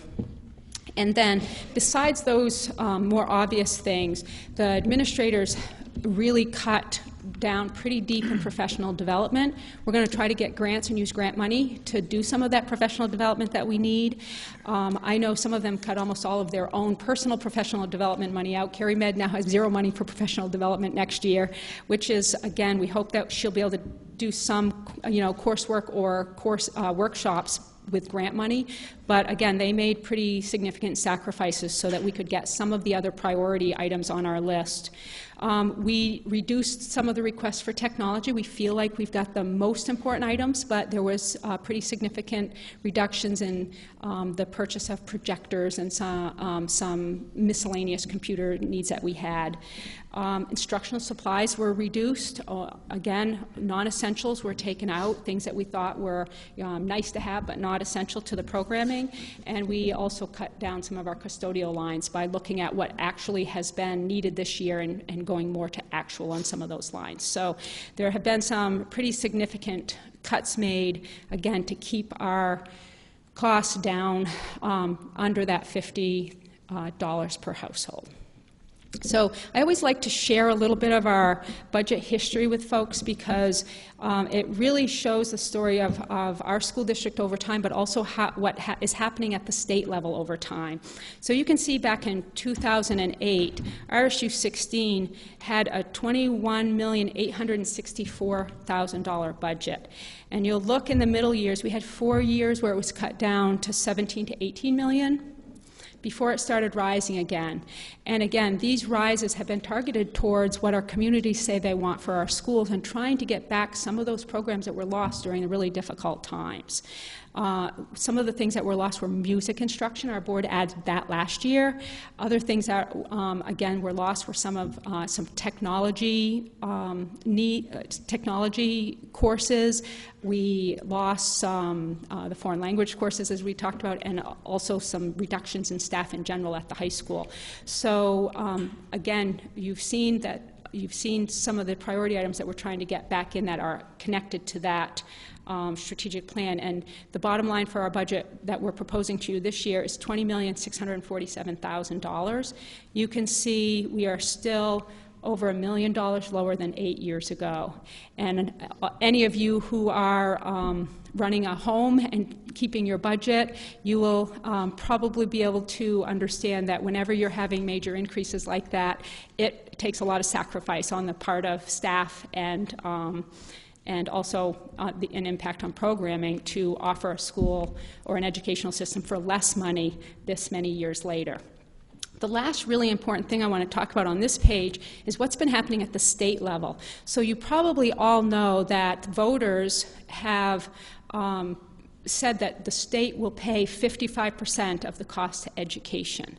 Speaker 2: And then, besides those more obvious things, the administrators really cut down pretty deep in professional development. We're going to try to get grants and use grant money to do some of that professional development that we need. I know some of them cut almost all of their own personal professional development money out. Carrie Med now has 0 money for professional development next year, which is, again, we hope that she'll be able to do some, coursework or course workshops with grant money. But again, they made pretty significant sacrifices so that we could get some of the other priority items on our list. We reduced some of the requests for technology. We feel like we've got the most important items, but there was pretty significant reductions in the purchase of projectors and some miscellaneous computer needs that we had. Instructional supplies were reduced. Again, non-essentials were taken out, things that we thought were nice to have but not essential to the programming. And we also cut down some of our custodial lines by looking at what actually has been needed this year and going more to actual on some of those lines. So there have been some pretty significant cuts made, again, to keep our costs down under that $50 per household. So I always like to share a little bit of our budget history with folks because it really shows the story of our school district over time, but also what is happening at the state level over time. So you can see back in 2008, RSU 16 had a $21,864,000 budget. And you'll look in the middle years, we had 4 years where it was cut down to 17 to 18 million. Before it started rising again. And again, these rises have been targeted towards what our communities say they want for our schools and trying to get back some of those programs that were lost during the really difficult times. Some of the things that were lost were music instruction. Our board added that last year. Other things that, again, were lost were some technology technology courses. We lost the foreign language courses, as we talked about, and also some reductions in staff in general at the high school. So again, you've seen some of the priority items that we're trying to get back in that are connected to that strategic plan. And the bottom line for our budget that we're proposing to you this year is $20,647,000. You can see we are still over $1 million lower than 8 years ago. And any of you who are running a home and keeping your budget, you will probably be able to understand that whenever you're having major increases like that, it takes a lot of sacrifice on the part of staff and also an impact on programming to offer a school or an educational system for less money this many years later. The last really important thing I want to talk about on this page is what's been happening at the state level. So you probably all know that voters have said that the state will pay 55% of the cost of education.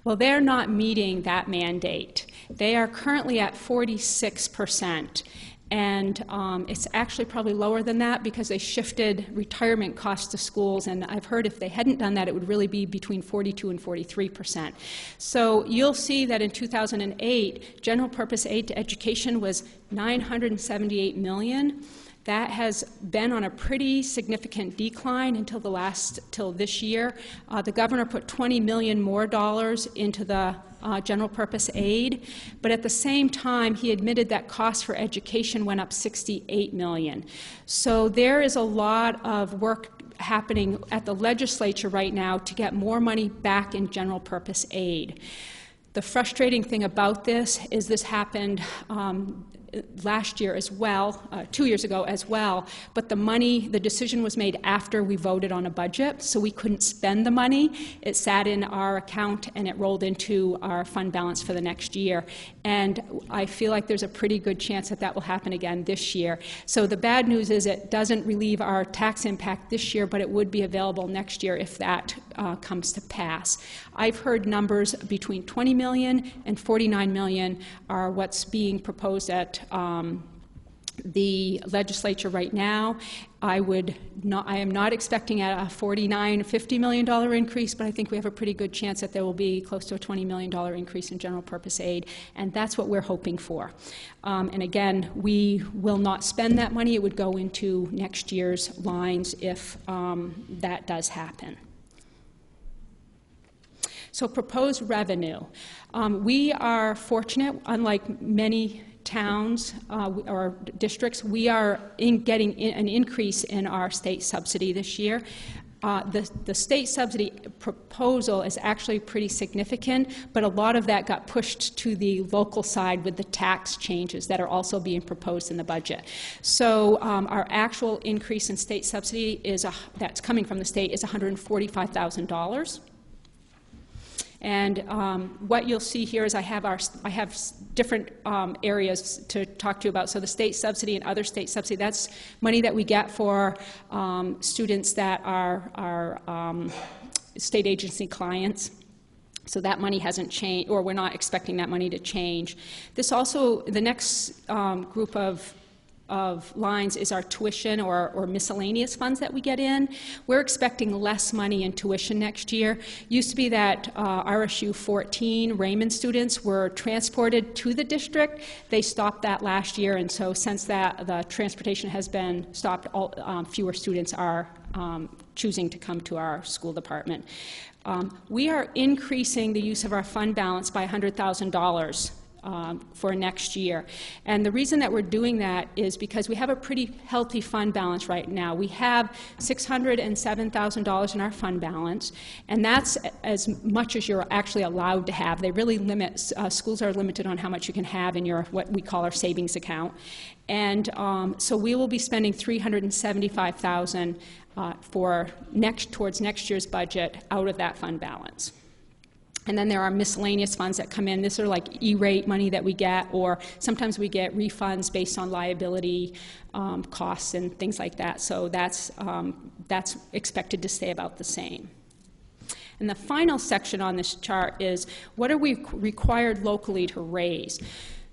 Speaker 2: Well, they're not meeting that mandate. They are currently at 46%. And it's actually probably lower than that because they shifted retirement costs to schools, and I've heard if they hadn't done that, it would really be between 42 and 43%. So you'll see that in 2008, general purpose aid to education was $978 million. That has been on a pretty significant decline until this year. The governor put $20 million more into the general purpose aid, but at the same time he admitted that costs for education went up $68 million. So there is a lot of work happening at the legislature right now to get more money back in general purpose aid. The frustrating thing about this is this happened last year as well, 2 years ago as well, but the decision was made after we voted on a budget, so we couldn't spend the money. It sat in our account and it rolled into our fund balance for the next year. And I feel like there's a pretty good chance that that will happen again this year. So the bad news is it doesn't relieve our tax impact this year, but it would be available next year if that comes to pass. I've heard numbers between $20 million and $49 million are what's being proposed at the legislature right now. I am not expecting a $49, $50 million increase, but I think we have a pretty good chance that there will be close to a $20 million increase in general purpose aid, and that's what we're hoping for. And again, we will not spend that money. It would go into next year's lines if that does happen. So proposed revenue. We are fortunate, unlike many towns or districts, we are getting an increase in our state subsidy this year. The state subsidy proposal is actually pretty significant, but a lot of that got pushed to the local side with the tax changes that are also being proposed in the budget. So our actual increase in state subsidy that's coming from the state is $145,000. And what you'll see here is I have different areas to talk to you about. So the state subsidy and other state subsidy, that's money that we get for students that are state agency clients. So that money hasn't changed, or we're not expecting that money to change. This also, the next group of lines is our tuition or miscellaneous funds that we get in. We're expecting less money in tuition next year. Used to be that RSU 14 Raymond students were transported to the district. They stopped that last year, and so since that the transportation has been stopped, fewer students are choosing to come to our school department. We are increasing the use of our fund balance by $100,000 for next year. And the reason that we're doing that is because we have a pretty healthy fund balance right now. We have $607,000 in our fund balance, and that's as much as you're actually allowed to have. They really limit, schools are limited on how much you can have in your, what we call our savings account. And so we will be spending $375,000 towards next year's budget out of that fund balance. And then there are miscellaneous funds that come in. These are like E-rate money that we get, or sometimes we get refunds based on liability costs and things like that. So that's expected to stay about the same. And the final section on this chart is what are we required locally to raise?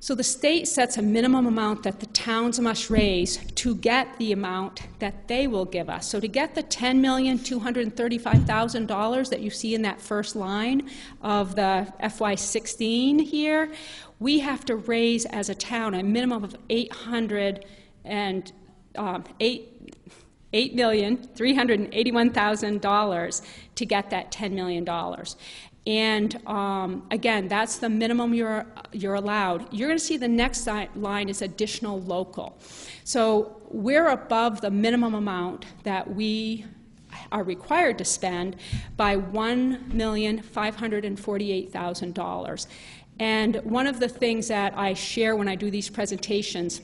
Speaker 2: So the state sets a minimum amount that the towns must raise to get the amount that they will give us. So to get the $10,235,000 that you see in that first line of the FY16 here, we have to raise as a town a minimum of $8,381,000 to get that $10 million. And again, that's the minimum you're allowed. You're going to see the next line is additional local. So we're above the minimum amount that we are required to spend by $1,548,000. And one of the things that I share when I do these presentations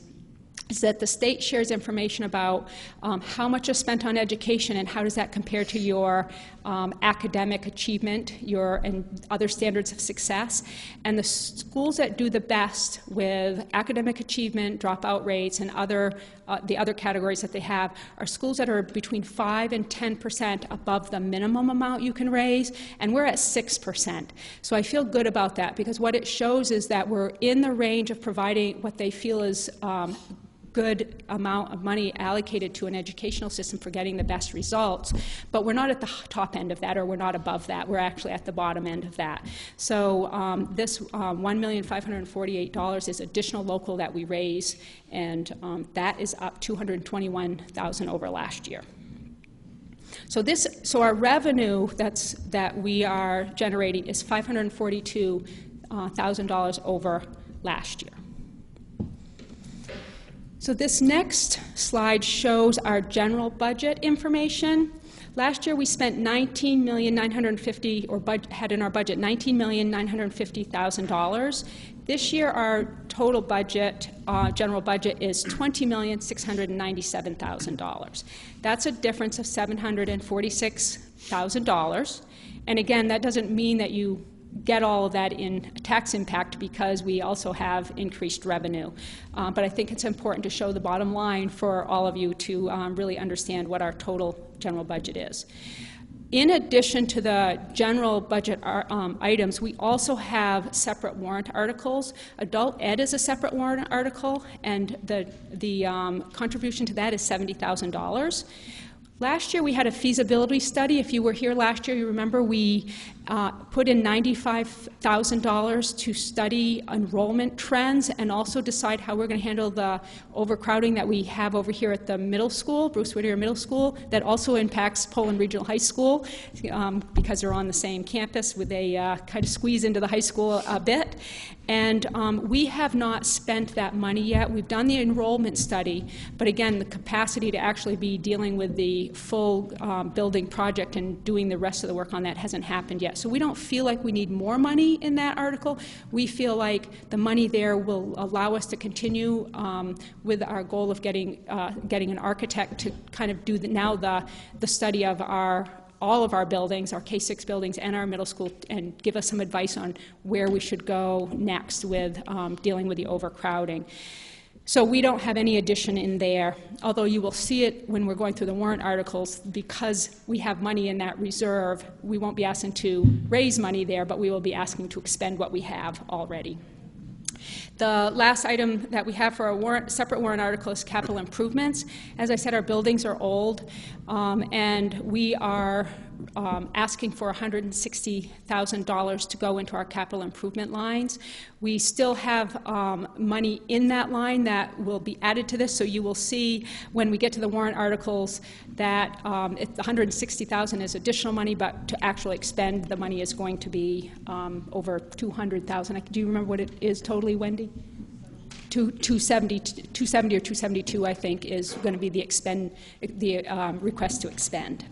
Speaker 2: is that the state shares information about how much is spent on education and how does that compare to your academic achievement, and other standards of success. And the schools that do the best with academic achievement, dropout rates, and the other categories that they have are schools that are between 5 and 10% above the minimum amount you can raise, and we're at 6%. So I feel good about that, because what it shows is that we're in the range of providing what they feel is good amount of money allocated to an educational system for getting the best results, but we're not at the top end of that, or we're not above that. We're actually at the bottom end of that. So this $1,548 is additional local that we raise, and that is up $221,000 over last year. So our revenue that we are generating is $542,000 over last year. So this next slide shows our general budget information. Last year we spent $19,950,000, or had in our budget $19,950,000. This year our total budget, general budget, is $20,697,000. That's a difference of $746,000. And again, that doesn't mean that you get all of that in tax impact, because we also have increased revenue. But I think it's important to show the bottom line for all of you to really understand what our total general budget is. In addition to the general budget items, we also have separate warrant articles. Adult Ed is a separate warrant article, and the contribution to that is $70,000. Last year we had a feasibility study. If you were here last year, you remember we put in $95,000 to study enrollment trends and also decide how we're going to handle the overcrowding that we have over here at the middle school, Bruce Whittier Middle School, that also impacts Poland Regional High School because they're on the same campus, where they kind of squeeze into the high school a bit. And we have not spent that money yet. We've done the enrollment study, but again, the capacity to actually be dealing with the full building project and doing the rest of the work on that hasn't happened yet. So we don't feel like we need more money in that article. We feel like the money there will allow us to continue with our goal of getting an architect to kind of do the study of all of our buildings, our K-6 buildings and our middle school, and give us some advice on where we should go next with dealing with the overcrowding. So we don't have any addition in there, although you will see it when we're going through the warrant articles. Because we have money in that reserve, we won't be asking to raise money there, but we will be asking to expend what we have already. The last item that we have for a separate warrant article is capital improvements. As I said, our buildings are old. And we are asking for $160,000 to go into our capital improvement lines. We still have money in that line that will be added to this, so you will see when we get to the warrant articles that $160,000 is additional money, but to actually expend the money is going to be over $200,000. Do you remember what it is totally, Wendy? 270 or 272, I think, is going to be the request to expend.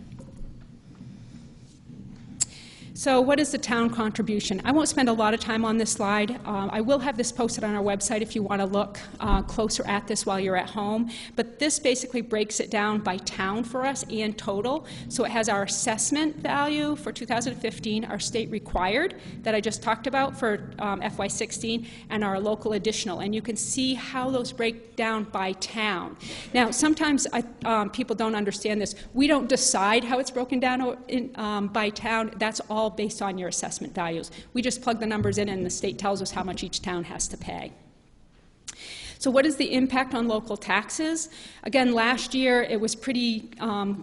Speaker 2: So what is the town contribution? I won't spend a lot of time on this slide. I will have this posted on our website if you want to look closer at this while you're at home. But this basically breaks it down by town for us and total. So it has our assessment value for 2015, our state required that I just talked about for FY16, and our local additional. And you can see how those break down by town. Now, sometimes people don't understand this. We don't decide how it's broken down by town. That's all based on your assessment values. We just plug the numbers in and the state tells us how much each town has to pay. So what is the impact on local taxes? Again, last year it was pretty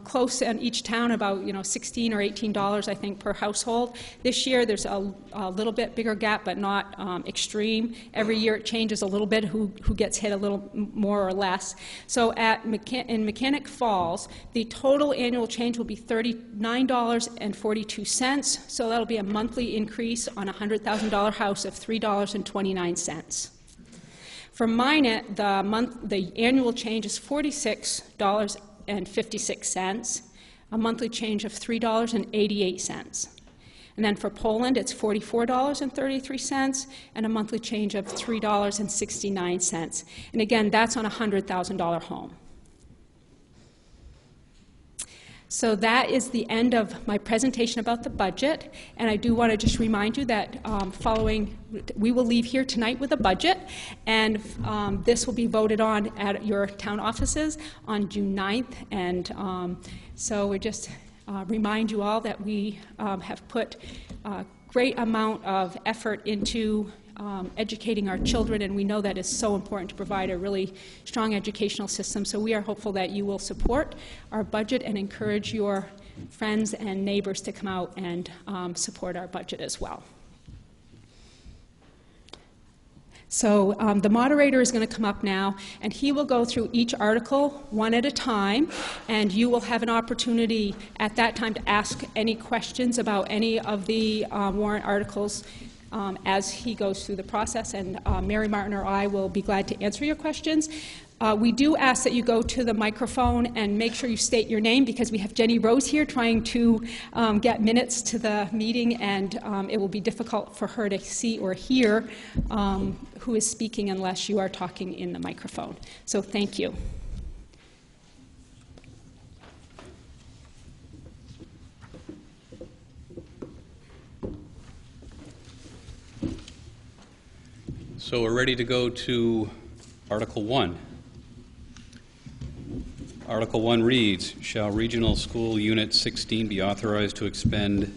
Speaker 2: close in each town, about $16 or $18, I think, per household. This year there's a little bit bigger gap, but not extreme. Every year it changes a little bit who gets hit a little more or less. So in Mechanic Falls, the total annual change will be $39.42. So that'll be a monthly increase on a $100,000 house of $3.29. For Minot, the annual change is $46.56, a monthly change of $3.88. And then for Poland, it's $44.33, and a monthly change of $3.69. And again, that's on a $100,000 home. So that is the end of my presentation about the budget, and I do want to just remind you that we will leave here tonight with a budget, and this will be voted on at your town offices on June 9th, and so we just remind you all that we have put a great amount of effort into educating our children, and we know that is so important to provide a really strong educational system. So we are hopeful that you will support our budget and encourage your friends and neighbors to come out and support our budget as well. So the moderator is going to come up now, and he will go through each article one at a time, and you will have an opportunity at that time to ask any questions about any of the warrant articles as he goes through the process, and Mary Martin or I will be glad to answer your questions. We do ask that you go to the microphone and make sure you state your name, because we have Jenny Rose here trying to get minutes to the meeting, and it will be difficult for her to see or hear who is speaking unless you are talking in the microphone. So thank you.
Speaker 6: So we're ready to go to Article 1. Article 1 reads, shall Regional School Unit 16 be authorized to expend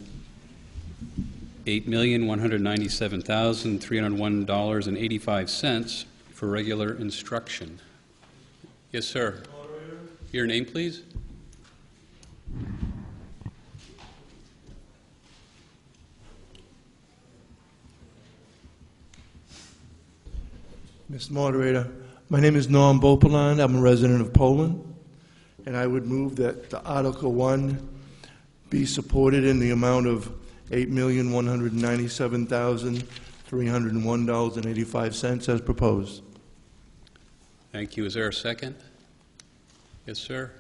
Speaker 6: $8,197,301.85 for regular instruction? Yes, sir. Your name, please?
Speaker 8: Mr. Moderator, my name is Norm Bopeland. I'm a resident of Poland, and I would move that Article 1 be supported in the amount of $8,197,301.85 as proposed.
Speaker 6: Thank you. Is there a second? Yes, sir.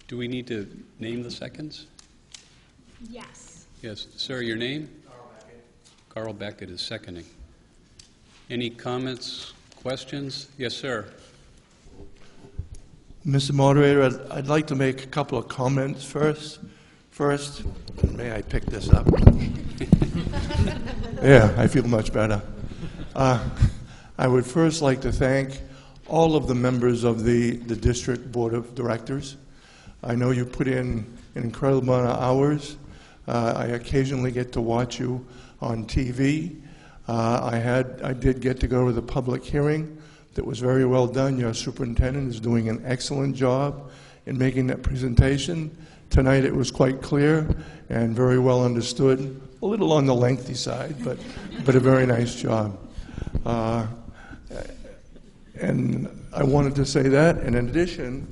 Speaker 6: Do we need to name the seconds?
Speaker 2: Yes.
Speaker 6: Yes. Sir, your name? Carl Beckett. Carl Beckett is seconding. Any comments, questions? Yes, sir.
Speaker 8: Mr. Moderator, I'd like to make a couple of comments first. First, may I pick this up? Yeah, I feel much better. I would first like to thank all of the members of the District Board of Directors. I know you put in an incredible amount of hours. I occasionally get to watch you on TV. I did get to go to the public hearing that was very well done. Your superintendent is doing an excellent job, in making that presentation. Tonight it was quite clear and very well understood. A little on the lengthy side, but a very nice job. And I wanted to say that. And in addition,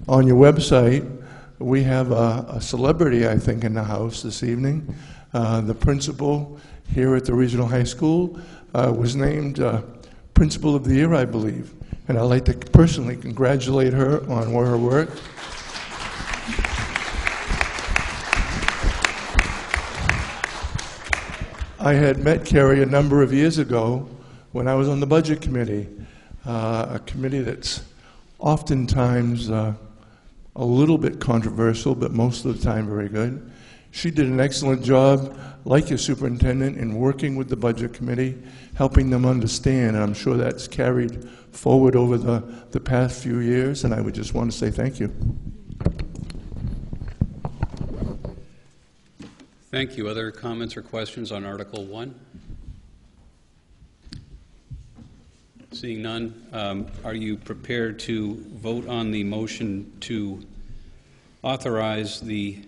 Speaker 8: on your website, we have a celebrity, I think, in the house this evening. The principal here at the Regional High School was named Principal of the Year, I believe. And I'd like to personally congratulate her on her work. I had met Carrie a number of years ago when I was on the Budget Committee, a committee that's oftentimes a little bit controversial, but most of the time very good. She did an excellent job, like your superintendent, in working with the Budget Committee, helping them understand, and I'm sure that's carried forward over the past few years, and I would just want to say thank you.
Speaker 6: Thank you. Other comments or questions on Article 1? Seeing none, are you prepared to vote on the motion to authorize the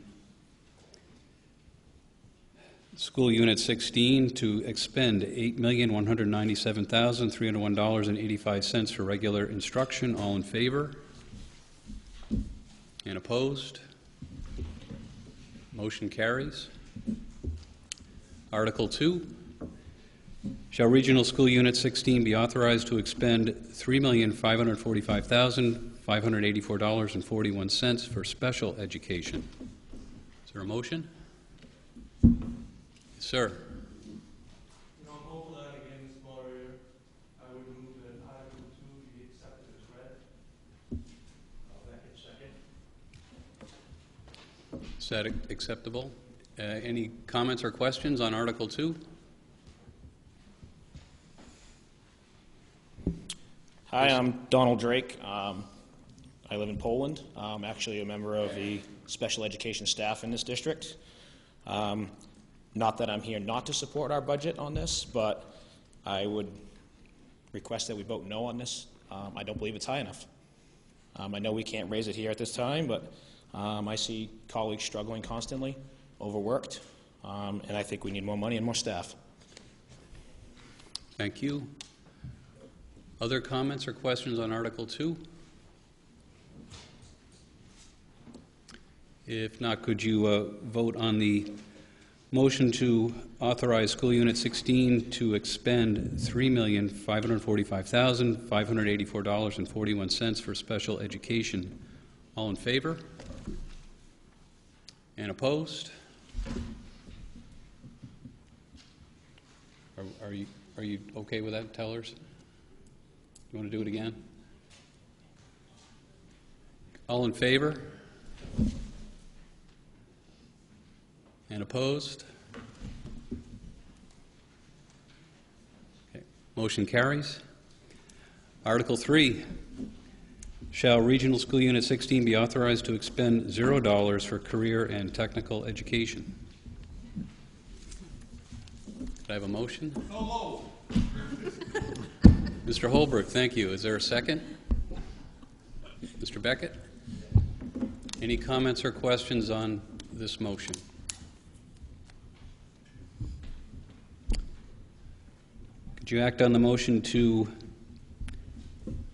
Speaker 6: School Unit 16 to expend $8,197,301.85 for regular instruction? All in favor? And opposed? Motion carries. Article 2. Shall Regional School Unit 16 be authorized to expend $3,545,584.41 for special education? Is there a motion? Yes, sir.
Speaker 8: On both of that, again, Mr. Moderator, I would move that Article 2 be accepted as read. Second.
Speaker 6: Is that acceptable? Any comments or questions on Article 2?
Speaker 9: Hi, I'm Donald Drake. I live in Poland. I'm actually a member of the special education staff in this district. Not that I'm here not to support our budget on this, but I would request that we vote no on this. I don't believe it's high enough. I know we can't raise it here at this time, but I see colleagues struggling constantly, overworked, and I think we need more money and more staff.
Speaker 6: Thank you. Other comments or questions on Article 2? If not, could you vote on the motion to authorize School Unit 16 to expend $3,545,584.41 for special education? All in favor? And opposed? Are you okay with that, tellers? You want to do it again? All in favor? And opposed? Okay. Motion carries. Article 3. Shall Regional School Unit 16 be authorized to expend $0 for career and technical education? Could I have a motion? Mr. Holbrook, thank you. Is there a second? Mr. Beckett? Any comments or questions on this motion? Could you act on the motion to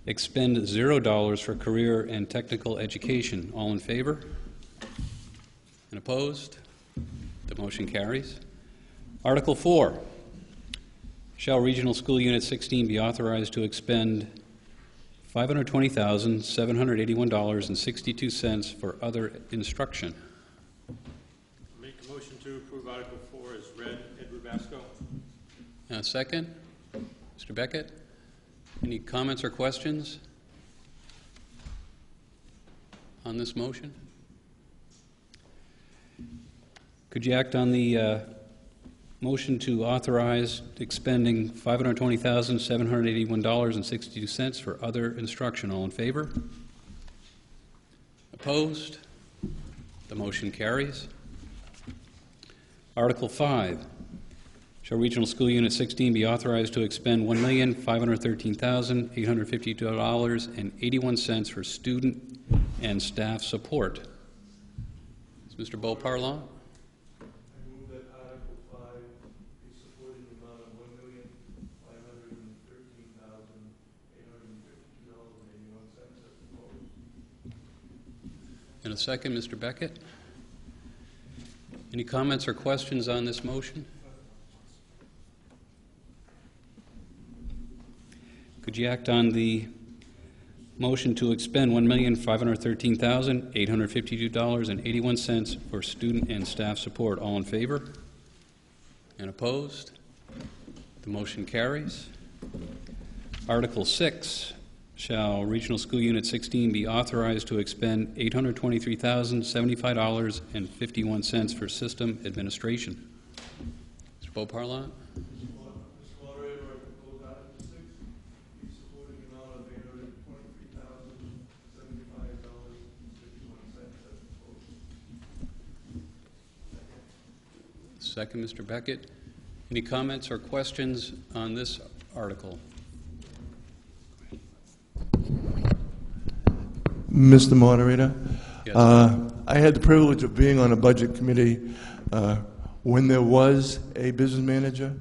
Speaker 6: expend $0 for career and technical education? All in favor? And opposed? The motion carries. Article 4. Shall Regional School Unit 16 be authorized to expend $520,781.62 for other instruction?
Speaker 5: Make a motion to approve Article 4 as read. Edward Basco.
Speaker 6: Second? Mr. Beckett? Any comments or questions on this motion? Could you act on the motion to authorize expending $520,781.62 for other instruction? All in favor? Opposed? The motion carries. Article 5. Shall Regional School Unit 16 be authorized to expend $1,513,852.81 for student and staff support. Is Mr. Beauparlant?
Speaker 8: I move that Article 5 be supported in the amount of $1,513,852.81 as proposed.
Speaker 6: In a second, Mr. Beckett. Any comments or questions on this motion? Could you act on the motion to expend $1,513,852.81 for student and staff support? All in favor? And opposed? The motion carries. Article 6, shall Regional School Unit 16 be authorized to expend $823,075.51 for system administration? Mr. Beauparlant? Second, Mr. Beckett. Any comments or questions on this article?
Speaker 8: Mr. Moderator,
Speaker 6: Yes.
Speaker 8: I had the privilege of being on a budget committee when there was a business manager,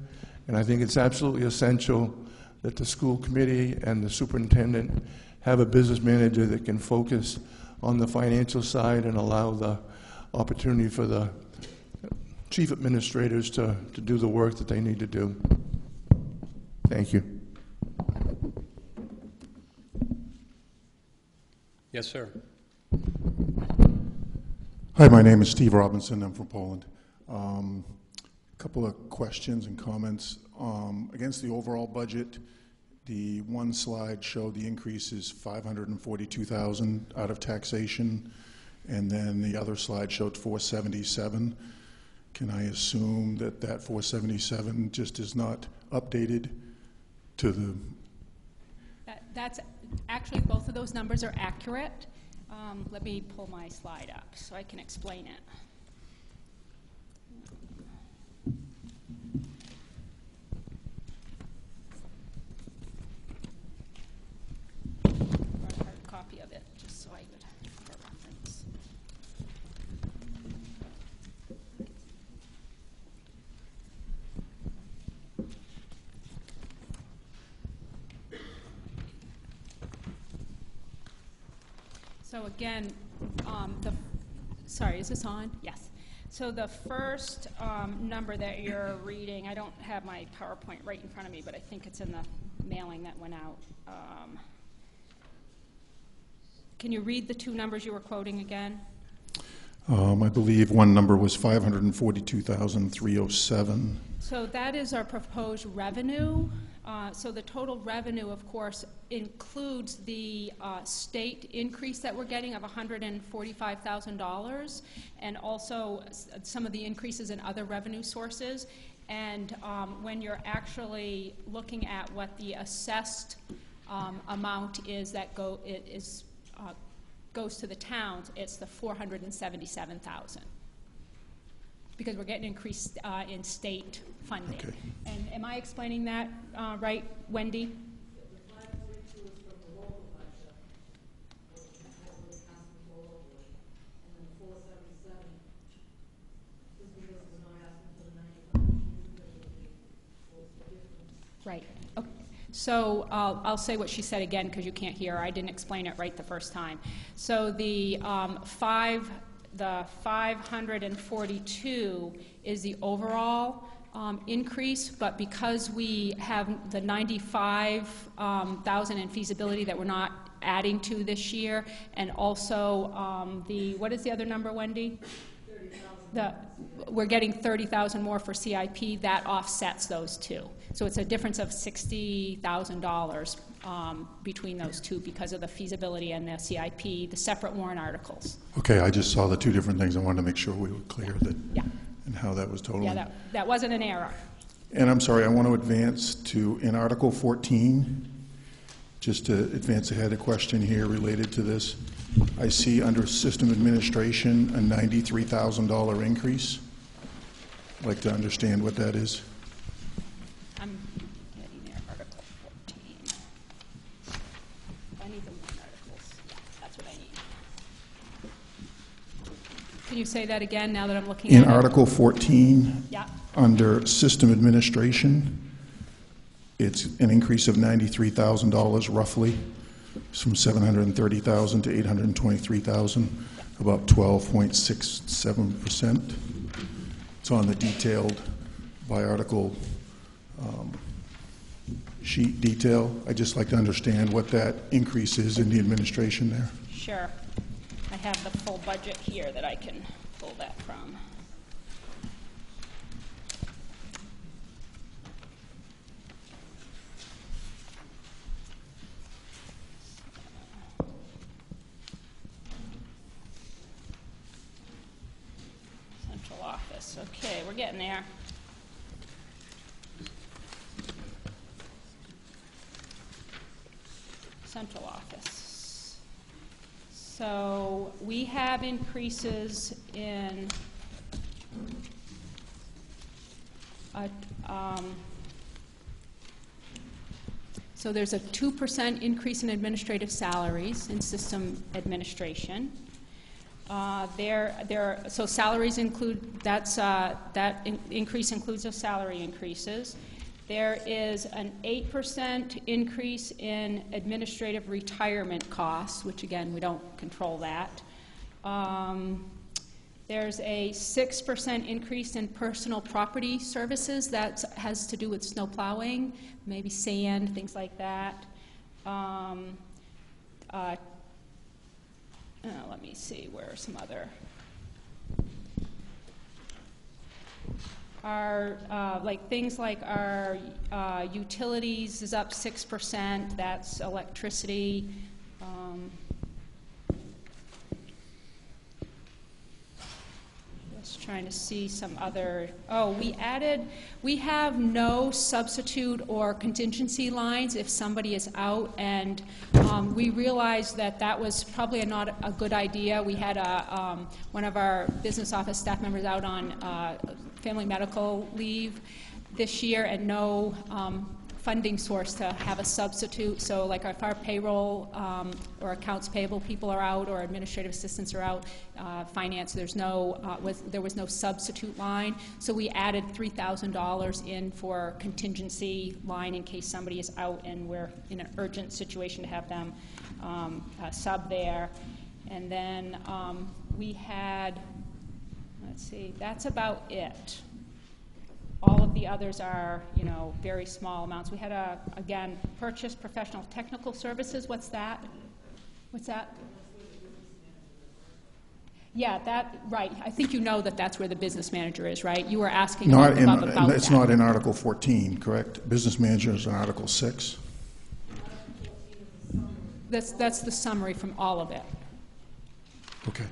Speaker 8: and I think it's absolutely essential that the school committee and the superintendent have a business manager that can focus on the financial side and allow the opportunity for the chief administrators to do the work that they need to do. Thank you.
Speaker 6: Yes, sir.
Speaker 10: Hi, my name is Steve Robinson. I'm from Poland. A couple of questions and comments. Against the overall budget, the one slide showed the increase is $542,000 out of taxation, and then the other slide showed $477,000. Can I assume that that $477,000 just is not updated to the?
Speaker 2: That's actually, both of those numbers are accurate. Let me pull my slide up so I can explain it. Brought a hard copy of it just so I would have a reference. So again, sorry, is this on? Yes. So the first number that you're reading, I don't have my PowerPoint right in front of me, but I think it's in the mailing that went out. Can you read the two numbers you were quoting again?
Speaker 10: I believe one number was $542,307.
Speaker 2: So that is our proposed revenue. So the total revenue, of course, includes the state increase that we're getting of $145,000, and also some of the increases in other revenue sources. And when you're actually looking at what the assessed amount is that goes to the towns, it's the $477,000. Because we're getting increased in state funding.
Speaker 10: Okay.
Speaker 2: And am I explaining that right, Wendy? Right. Okay. So I'll say what she said again because you can't hear her. I didn't explain it right the first time. So the 542 is the overall increase, but because we have the 95,000 in feasibility that we're not adding to this year, and also what is the other number, Wendy? 30,000. We're getting 30,000 more for CIP. That offsets those two. So it's a difference of $60,000 between those two because of the feasibility and the CIP, the separate warrant articles.
Speaker 10: Okay, I just saw the two different things. I wanted to make sure we were clear that and how that was totaling.
Speaker 2: Yeah, that wasn't an error.
Speaker 10: And I'm sorry, I want to advance to, in Article 14, just to advance ahead a question here related to this. I see under System Administration a $93,000 increase. I'd like to understand what that is.
Speaker 2: I'm getting there, Article 14. I need the warrant articles. Yeah, that's what I need. Can you say that again now that I'm looking
Speaker 10: In
Speaker 2: at it?
Speaker 10: Article 14,
Speaker 2: Yeah.
Speaker 10: under System Administration, it's an increase of $93,000 roughly, from $730,000 to $823,000, about 12.67%. It's on the detailed by article sheet detail. I'd just like to understand what that increase is in the administration there.
Speaker 2: Sure. I have the full budget here that I can pull that from. Central office. Okay, we're getting there. Central office. So we have increases in so there's a 2% increase in administrative salaries in system administration. So salaries include, that increase includes those salary increases. There is an 8% increase in administrative retirement costs, which again, we don't control that. There's a 6% increase in personal property services. That has to do with snow plowing, maybe sand, things like that. Let me see, where are some other? Our, things like our utilities is up 6%, that's electricity. Just trying to see some other, we have no substitute or contingency lines if somebody is out, and we realized that was probably not a good idea. We had one of our business office staff members out on family medical leave this year, and no funding source to have a substitute. So like if our payroll or accounts payable people are out, or administrative assistants are out, finance, there was no substitute line. So we added $3,000 in for contingency line in case somebody is out and we're in an urgent situation to have them sub there. And then we had, let's see, that's about it. All of the others are, very small amounts. We had again, purchase professional technical services. What's that? What's that? Yeah, right. I think you know that's where the business manager is, right? You were asking about that.
Speaker 10: It's not in Article 14, correct? Business manager is in Article 6.
Speaker 2: That's the summary from all of it.
Speaker 10: Okay.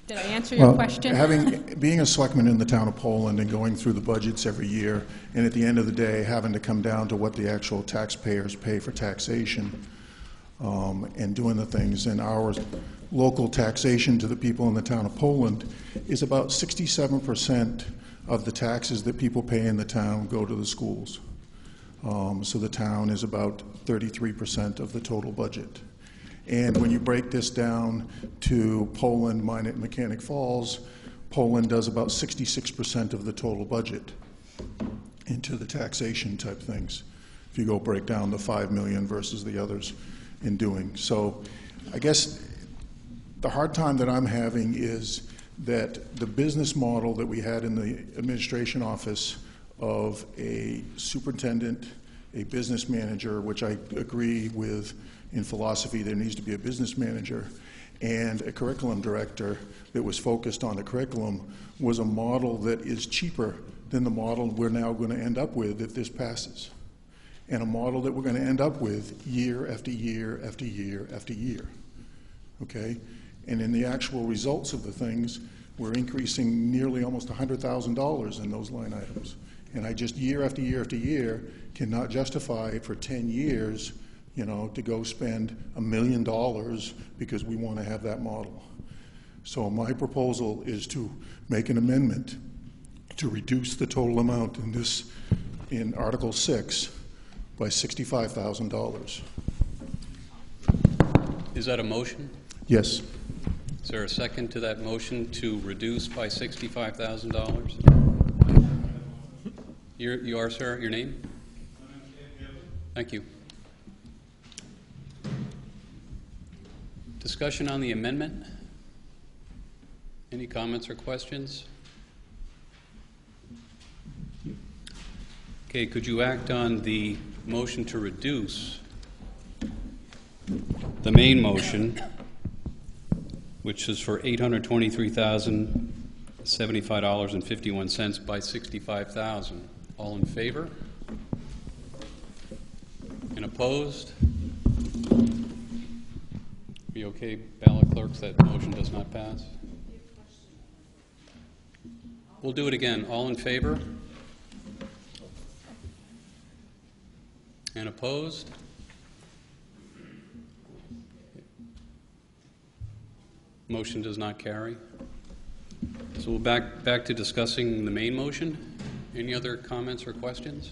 Speaker 2: Did I answer your question?
Speaker 10: Being a selectman in the town of Poland and going through the budgets every year, and at the end of the day having to come down to what the actual taxpayers pay for taxation, and doing the things, and our local taxation to the people in the town of Poland is about 67% of the taxes that people pay in the town go to the schools. So the town is about 33% of the total budget. And when you break this down to Poland, Minot, Mechanic Falls, Poland does about 66% of the total budget into the taxation type things. If you go break down the 5 million versus the others in doing. So I guess the hard time that I'm having is that the business model that we had in the administration office of a superintendent, a business manager, which I agree with in philosophy, there needs to be a business manager, and a curriculum director that was focused on the curriculum, was a model that is cheaper than the model we're now going to end up with if this passes. And a model that we're going to end up with year after year after year after year. Okay? And in the actual results of the things, we're increasing nearly almost $100,000 in those line items. And I just year after year after year cannot justify it for 10 years, to go spend $1 million because we want to have that model. So my proposal is to make an amendment to reduce the total amount in Article 6 by $65,000.
Speaker 6: Is that a motion?
Speaker 10: Yes.
Speaker 6: Is there a second to that motion to reduce by $65,000? You are, sir? Your name? Thank you. Discussion on the amendment? Any comments or questions? Okay, could you act on the motion to reduce the main motion, which is for $823,075.51 by $65,000? All in favor? And opposed? Be okay, ballot clerks, that motion does not pass? We'll do it again. All in favor? And opposed? Motion does not carry. So we'll back to discussing the main motion. Any other comments or questions?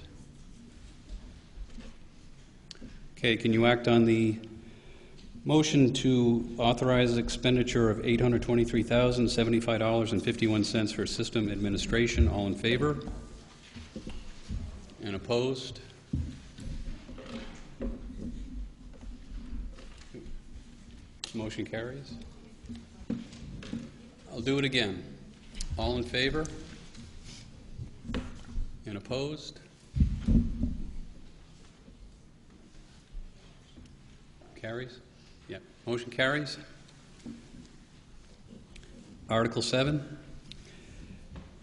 Speaker 6: Okay, can you act on the motion to authorize expenditure of $823,075.51 for system administration? All in favor? And opposed? Motion carries. I'll do it again. All in favor? And opposed? Carries? Yeah. Motion carries. Article 7.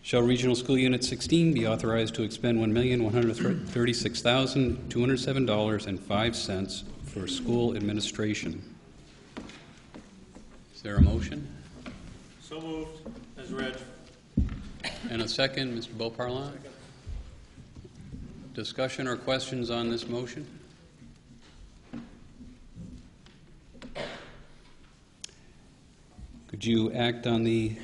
Speaker 6: Shall Regional School Unit 16 be authorized to expend $1,136,207.05 for school administration? Is there a motion?
Speaker 5: So moved, as read.
Speaker 6: And a second, Mr. Beauparlant? Discussion or questions on this motion? Could you act on the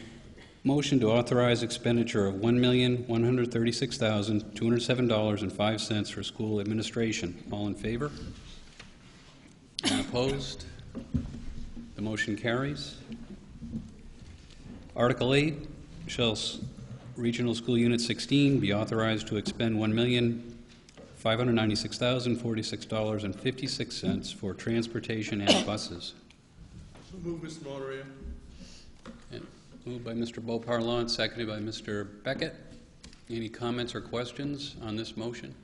Speaker 6: motion to authorize expenditure of $1,136,207.05 for school administration? All in favor? And opposed? The motion carries. Article 8, shall Regional School Unit 16 be authorized to expend $1,596,046.56 for transportation and buses?
Speaker 4: So move, Mr. Moderator.
Speaker 6: And moved by Mr. Beauparlant, seconded by Mr. Beckett. Any comments or questions on this motion?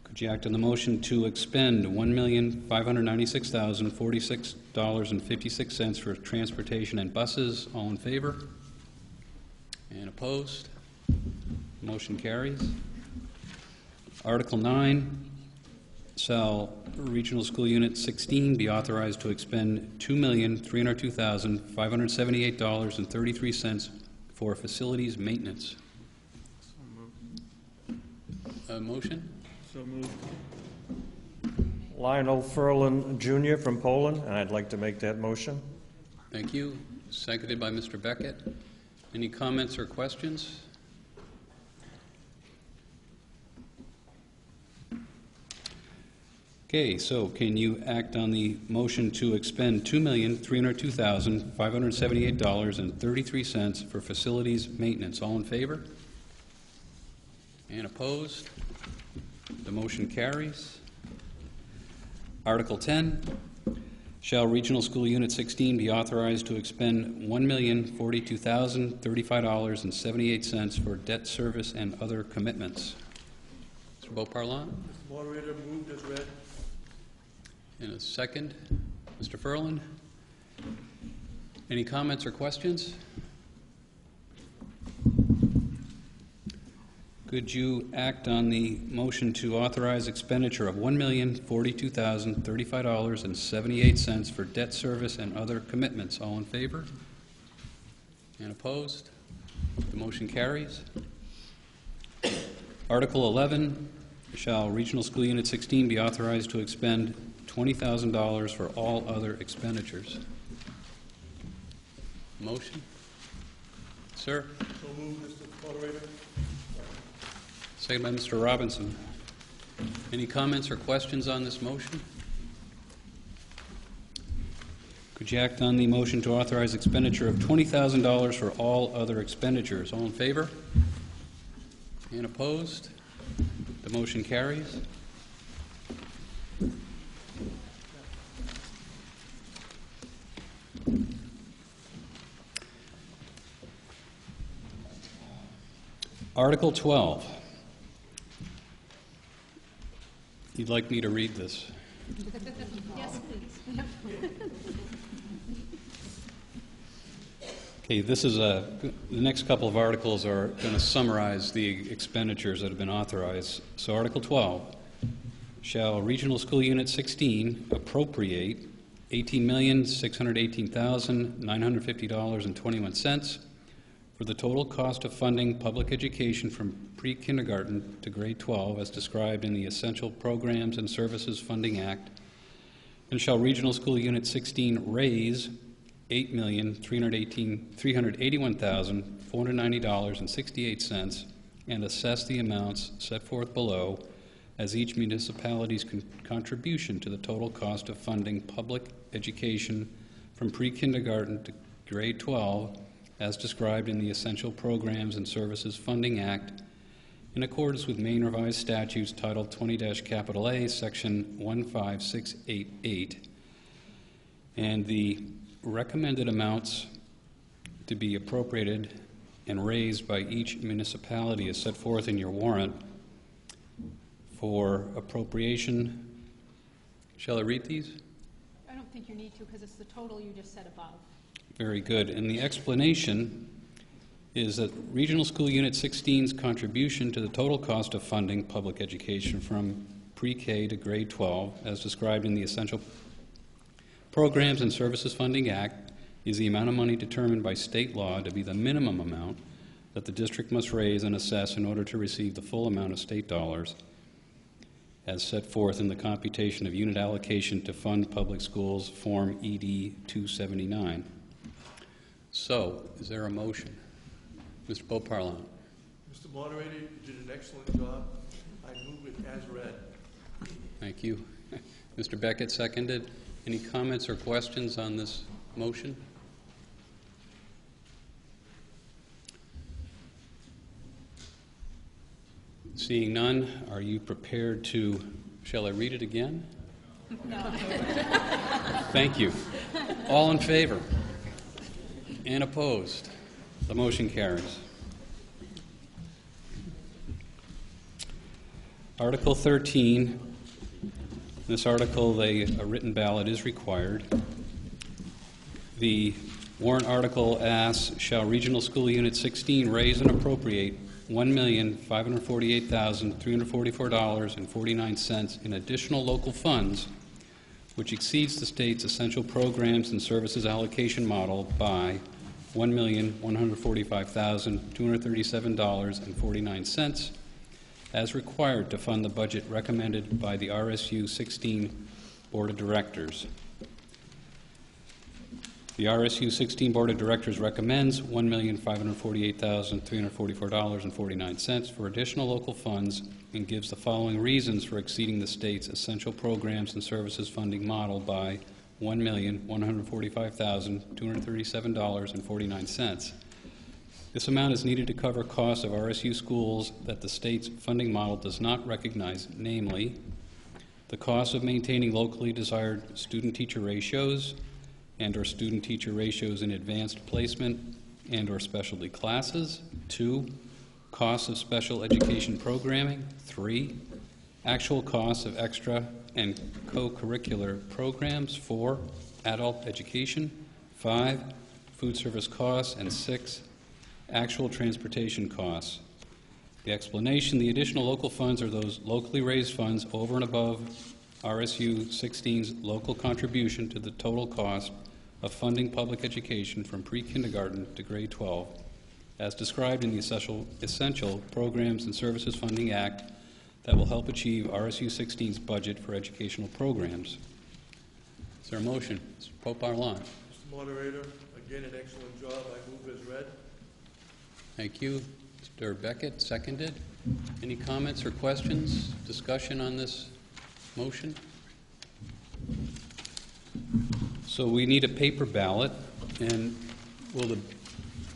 Speaker 6: Could you act on the motion to expend $1,596,046.56 for transportation and buses? All in favor? And opposed? Motion carries. Article 9. Shall Regional School Unit 16 be authorized to expend $2,302,578.33 for facilities maintenance? Motion?
Speaker 11: So moved. Lionel Ferlin Jr. from Poland, and I'd like to make that motion.
Speaker 6: Thank you. Seconded by Mr. Beckett. Any comments or questions? Okay, so can you act on the motion to expend $2,302,578.33 for facilities maintenance? All in favor? And opposed? The motion carries. Article 10. Shall Regional School Unit 16 be authorized to expend $1,042,035.78 for debt service and other commitments? Mr. Beauparlant?
Speaker 11: Mr. Moderator, moved as read.
Speaker 6: In a second, Mr. Ferlin. Any comments or questions? Could you act on the motion to authorize expenditure of $1,042,035.78 for debt service and other commitments? All in favor? And opposed? The motion carries. Article 11. Shall Regional School Unit 16 be authorized to expend $20,000 for all other expenditures? Motion? Sir?
Speaker 11: So moved, Mr. Moderator.
Speaker 6: Second by Mr. Robinson. Any comments or questions on this motion? Would you act on the motion to authorize expenditure of $20,000 for all other expenditures? All in favor? And opposed? The motion carries. Article 12. You'd like me to read this?
Speaker 3: Yes, please.
Speaker 6: Okay, this is the next couple of articles are going to summarize the expenditures that have been authorized. So Article 12, shall Regional School Unit 16 appropriate $18,618,950.21 for the total cost of funding public education from pre-kindergarten to grade 12 as described in the Essential Programs and Services Funding Act, and shall Regional School Unit 16 raise $8,381,490.68 and assess the amounts set forth below as each municipality's contribution to the total cost of funding public education from pre-kindergarten to grade 12 as described in the Essential Programs and Services Funding Act in accordance with Maine Revised Statutes Title 20-A, Section 15688. And the recommended amounts to be appropriated and raised by each municipality is set forth in your warrant for appropriation. Shall I read these?
Speaker 2: I don't think you need to because it's the total you just said above.
Speaker 6: Very good. And the explanation is that Regional School Unit 16's contribution to the total cost of funding public education from pre-K to grade 12, as described in the Essential Programs and Services Funding Act, is the amount of money determined by state law to be the minimum amount that the district must raise and assess in order to receive the full amount of state dollars as set forth in the computation of unit allocation to fund public schools, Form ED 279. So, is there a motion? Mr. Beauparlant.
Speaker 4: Mr. Moderator, you did an excellent job. I move it as read.
Speaker 6: Thank you. Mr. Beckett seconded. Any comments or questions on this motion? Seeing none, are you prepared to, shall I read it again?
Speaker 2: No.
Speaker 6: Thank you. All in favor? And opposed? The motion carries. Article 13. This article, a written ballot is required. The warrant article asks, shall Regional School Unit 16 raise and appropriate $1,548,344.49 in additional local funds, which exceeds the state's Essential Programs and Services allocation model by $1,145,237.49 as required to fund the budget recommended by the RSU 16 Board of Directors. The RSU 16 Board of Directors recommends $1,548,344.49 for additional local funds and gives the following reasons for exceeding the state's Essential Programs and Services funding model by $1,145,237.49. This amount is needed to cover costs of RSU schools that the state's funding model does not recognize, namely, the cost of maintaining locally desired student-teacher ratios and/or student-teacher ratios in advanced placement and/or specialty classes. 2, costs of special education programming. 3, actual costs of extra and co-curricular programs. 4, adult education. 5, food service costs. And 6, actual transportation costs. The explanation, the additional local funds are those locally raised funds over and above RSU 16's local contribution to the total cost of funding public education from pre-kindergarten to grade 12, as described in the Essential Programs and Services Funding Act that will help achieve RSU 16's budget for educational programs. Is there a motion? Mr. Beauparlant.
Speaker 4: Mr. Moderator, again, an excellent job. I move as read.
Speaker 6: Thank you. Mr. Beckett, seconded. Any comments or questions, discussion on this motion? So we need a paper ballot, and will the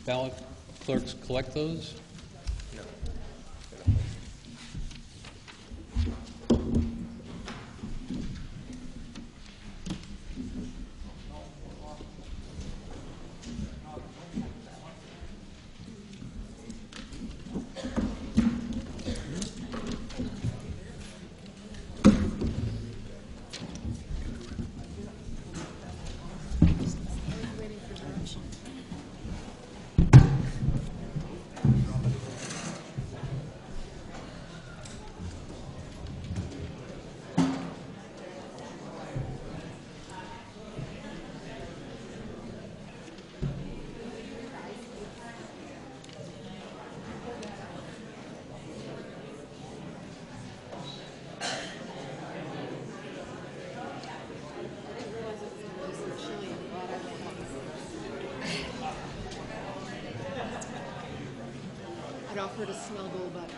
Speaker 6: ballot clerks collect those?
Speaker 3: I'd offer to snuggle, but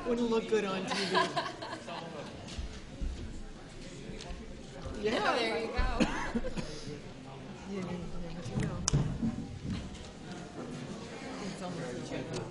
Speaker 3: wouldn't look good on TV. Yeah, there you go. You never know. It's almost a joke.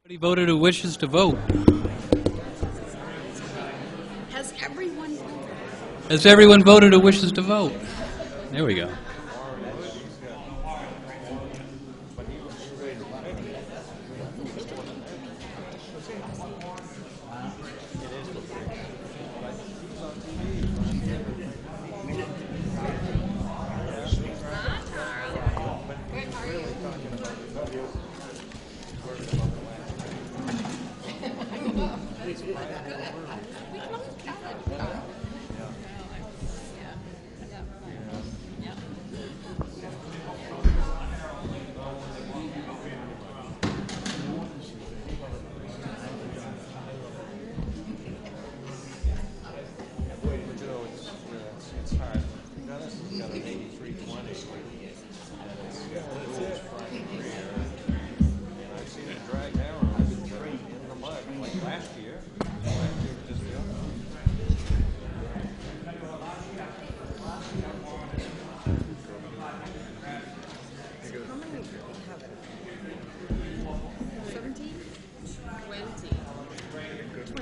Speaker 6: Anybody voted who wishes to vote?
Speaker 3: Has everyone voted?
Speaker 6: Has everyone voted who wishes to vote? There we go.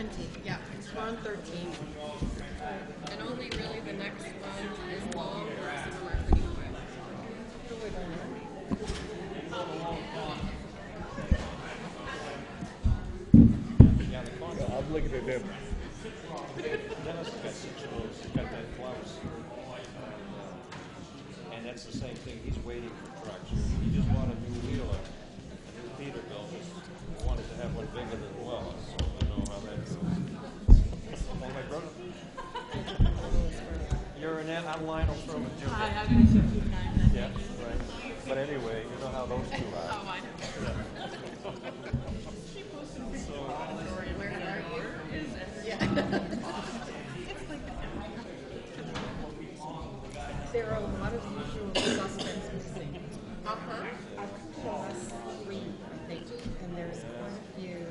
Speaker 3: 17, yeah, we're on 13.
Speaker 12: And only really the next one is long, the rest of them are pretty quick.
Speaker 11: Yeah, the Congo. I'm looking at them. Dennis has got 6 of those. He's got that blouse. And that's the same thing. He's waiting for trucks. He just bought a new wheeler, a new Peterbilt. He wanted to have one bigger than well. So I know how that goes. Oh, my brother. You're in that. I'm Lionel Truman Jr.
Speaker 3: Hi, I'm going to keep
Speaker 11: Yeah, right. But anyway, you know how those two are.
Speaker 12: Oh, I know. She posted a picture of the story. Where are you? Yeah.
Speaker 3: There are a lot of usual suspects missing.
Speaker 12: Uh-huh.
Speaker 3: Plus 3, I think, and there's quite a few.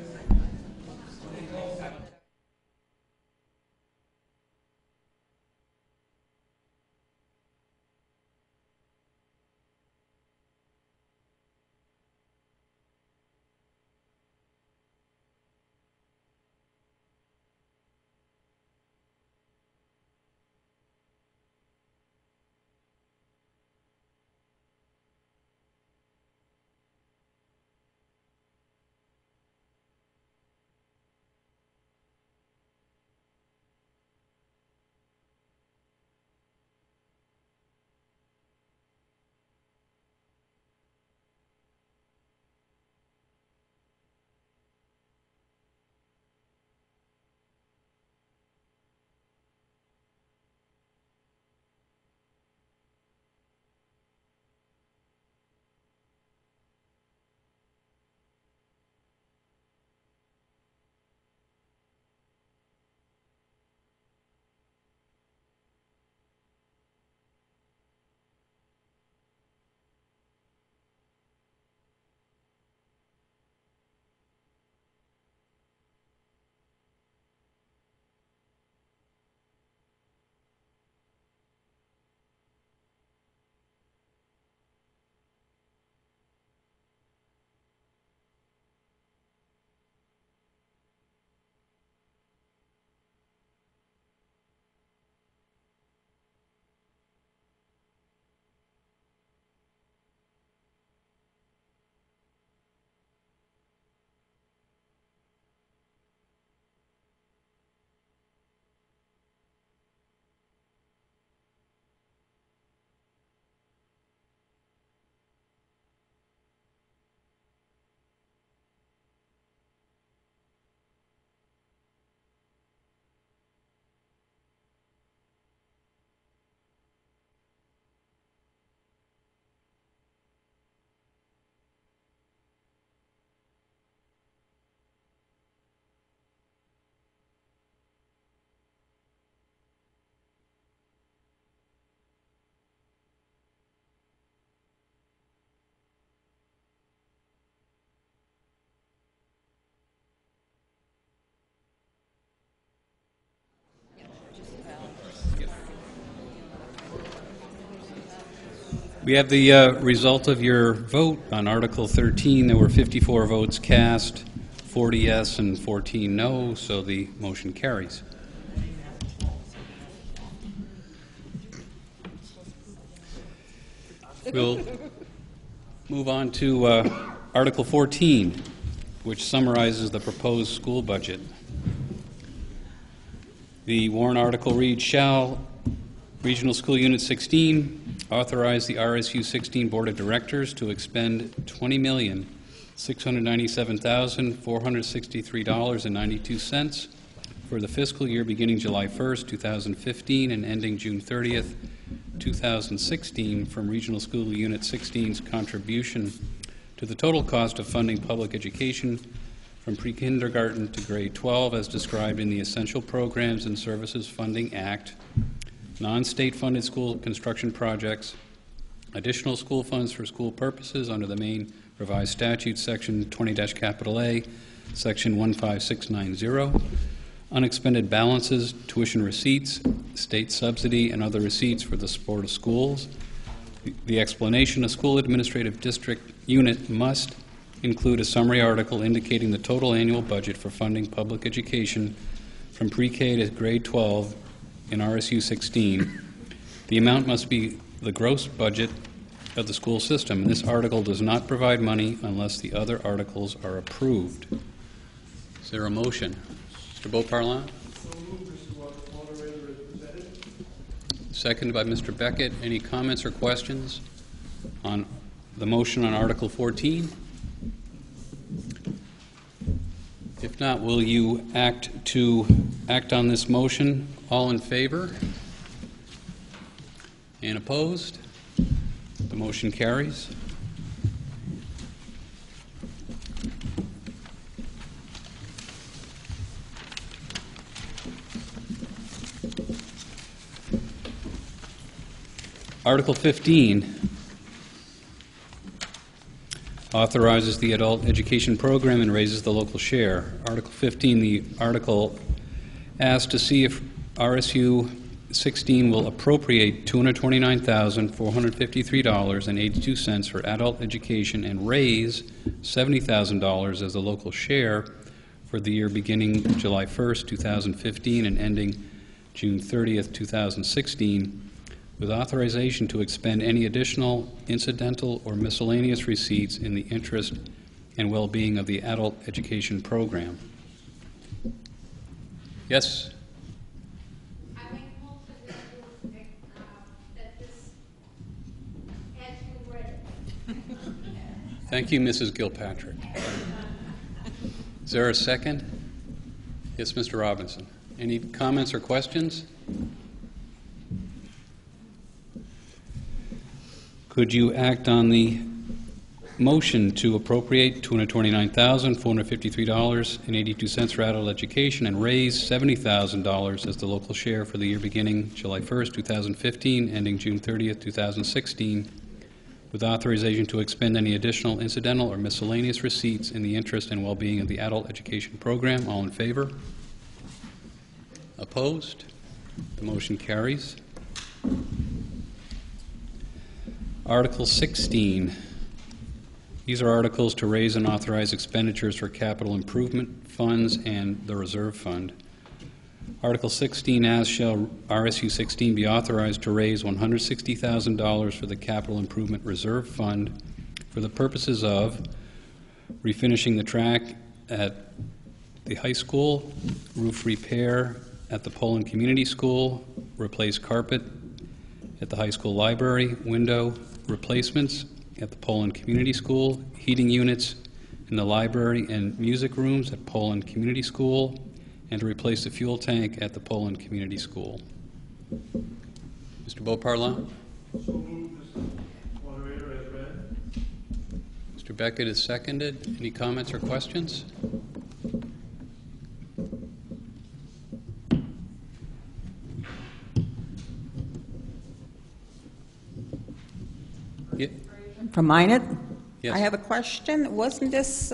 Speaker 6: We have the result of your vote on Article 13. There were 54 votes cast, 40 yes and 14 no, so the motion carries. We'll move on to Article 14, which summarizes the proposed school budget. The warrant article reads, shall Regional School Unit 16 authorize the RSU 16 Board of Directors to expend $20,697,463.92 for the fiscal year beginning July 1st, 2015 and ending June 30th, 2016 from Regional School Unit 16's contribution to the total cost of funding public education from pre-kindergarten to grade 12 as described in the Essential Programs and Services Funding Act, non-state funded school construction projects, additional school funds for school purposes under the Maine Revised Statute, Section 20-A, Section 15690, unexpended balances, tuition receipts, state subsidy, and other receipts for the support of schools. The explanation, a school administrative district unit must include a summary article indicating the total annual budget for funding public education from pre-K to grade 12 in RSU 16. The amount must be the gross budget of the school system. This article does not provide money unless the other articles are approved. Is there a motion? Mr. Beauparlant?
Speaker 4: So moved, Mr. Moderator, as presented.
Speaker 6: Seconded by Mr. Beckett. Any comments or questions on the motion on Article 14? If not, will you act on this motion? All in favor? And opposed? The motion carries. Article 15 authorizes the adult education program and raises the local share. Article 15, the article asks to see if RSU 16 will appropriate $229,453.82 for adult education and raise $70,000 as the local share for the year beginning July 1st, 2015 and ending June 30th, 2016, with authorization to expend any additional incidental or miscellaneous receipts in the interest and well-being of the adult education program. Yes?
Speaker 13: I make motion that this, as you read it.
Speaker 6: Thank you, Mrs. Gilpatrick. Is there a second? Yes, Mr. Robinson. Any comments or questions? Could you act on the motion to appropriate $229,453.82 for adult education and raise $70,000 as the local share for the year beginning July 1st, 2015, ending June 30th, 2016, with authorization to expend any additional incidental or miscellaneous receipts in the interest and well-being of the adult education program? All in favor? Opposed? The motion carries. Article 16. These are articles to raise and authorize expenditures for capital improvement funds and the reserve fund. Article 16 asks, shall RSU 16 be authorized to raise $160,000 for the capital improvement reserve fund for the purposes of refinishing the track at the high school, roof repair at the Poland Community School, replace carpet at the high school library, window replacements at the Poland Community School, heating units in the library and music rooms at Poland Community School, and to replace the fuel tank at the Poland Community School. Mr. Beauparlant?
Speaker 4: So moved, Mr. Moderator, as read.
Speaker 6: Mr. Beckett is seconded. Any comments or questions?
Speaker 14: From Minot?
Speaker 6: Yes.
Speaker 14: I have a question. Wasn't this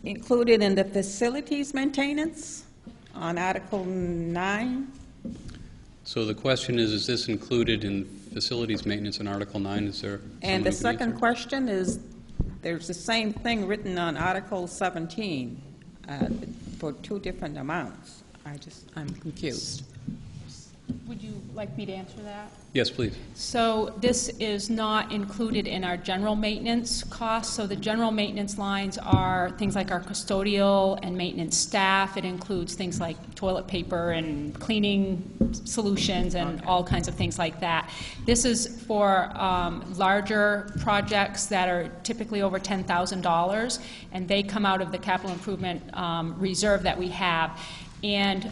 Speaker 14: included in the facilities maintenance on Article 9?
Speaker 6: So the question is this included in facilities maintenance in Article 9? Is there
Speaker 14: And the
Speaker 6: someone who can
Speaker 14: second
Speaker 6: answer?
Speaker 14: question is, there's the same thing written on Article 17 for two different amounts. I'm confused.
Speaker 2: Would you like me to answer that?
Speaker 6: Yes, please.
Speaker 2: So this is not included in our general maintenance costs. So the general maintenance lines are things like our custodial and maintenance staff. It includes things like toilet paper and cleaning solutions and all kinds of things like that. This is for larger projects that are typically over $10,000, and they come out of the capital improvement reserve that we have. And